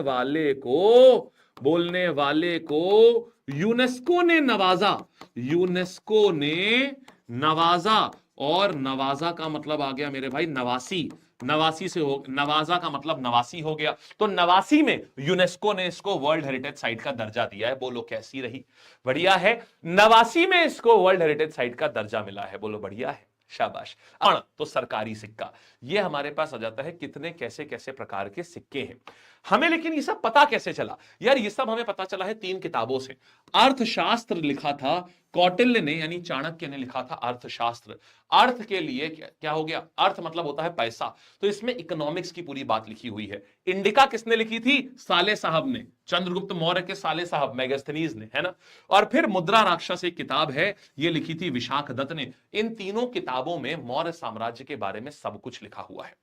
वाले को यूनेस्को ने नवाजा, यूनेस्को ने नवाजा, और नवाजा का मतलब आ गया मेरे भाई नवासी, नवासी से हो, नवाजा का मतलब नवासी हो गया। तो नवासी में यूनेस्को ने इसको वर्ल्ड हेरिटेज साइट का दर्जा दिया है। बोलो कैसी रही, बढ़िया है। नवासी में इसको वर्ल्ड हेरिटेज साइट का दर्जा मिला है, बोलो बढ़िया है, शाबाश। अण तो सरकारी सिक्का, ये हमारे पास आ जाता है कितने कैसे कैसे प्रकार के सिक्के हैं हमें। लेकिन ये सब पता कैसे चला यार, ये सब हमें पता चला है 3 किताबों से। अर्थशास्त्र लिखा था कौटिल्य ने, यानी चाणक्य ने लिखा था अर्थशास्त्र। अर्थ के लिए क्या हो गया, अर्थ मतलब होता है पैसा, तो इसमें इकोनॉमिक्स की पूरी बात लिखी हुई है। इंडिका किसने लिखी थी, साले साहब ने, चंद्रगुप्त मौर्य के साले साहब मेगास्थनीज ने, है ना। और फिर मुद्रा राक्षस एक किताब है, ये लिखी थी विशाख दत्त ने। इन तीनों किताबों में मौर्य साम्राज्य के बारे में सब कुछ लिखा हुआ है।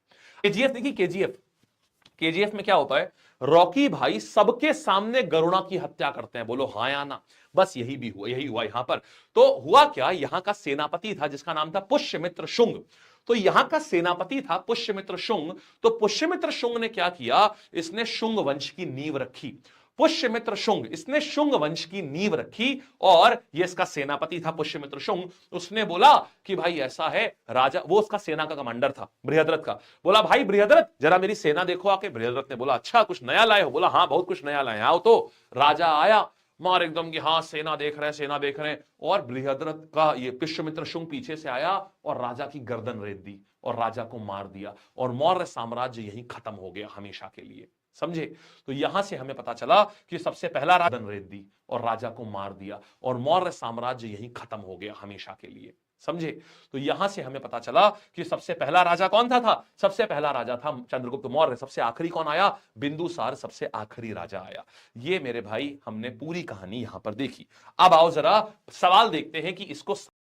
केजीएफ देखिए, केजीएफ में क्या होता है, रॉकी भाई सबके सामने गरुड़ा की हत्या करते हैं, बोलो हाँ या ना। बस यही हुआ यहां पर। तो हुआ क्या, यहां का सेनापति था जिसका नाम था पुष्यमित्र शुंग। तो यहां का सेनापति था पुष्यमित्र शुंग। तो पुष्यमित्र शुंग ने क्या किया, इसने शुंग वंश की नींव रखी। पुष्यमित्र शुंग, इसने शुंग वंश की नींव रखी, और ये इसका सेनापति था पुष्यमित्र शुंग। उसने बोला कि भाई ऐसा है, राजा, वो उसका सेना का कमांडर था बृहद्रथ का, बोला भाई बृहद्रथ जरा मेरी सेना देखो आके। बृहद्रथ ने बोला अच्छा कुछ नया लाए हो, बोला हाँ बहुत कुछ नया लाए, आओ। तो राजा आया, मार एकदम की हाँ सेना देख रहे हैं, सेना देख रहे हैं, और बृहद्रथ का ये पुष्यमित्र शुंग पीछे से आया और राजा की गर्दन रेत दी और राजा को मार दिया, और मौर्य साम्राज्य यहीं खत्म हो गया हमेशा के लिए, समझे। तो यहां से हमें पता चला कि सबसे पहला राजा रेत दी और राजा को मार दिया, और मौर्य साम्राज्य यहीं खत्म हो गया हमेशा के लिए, समझे। तो यहां से हमें पता चला कि सबसे पहला राजा कौन था सबसे पहला राजा था चंद्रगुप्त मौर्य। सबसे आखिरी कौन आया, बिंदुसार सबसे आखिरी राजा आया। ये मेरे भाई हमने पूरी कहानी यहां पर देखी। अब आओ जरा सवाल देखते हैं कि इसको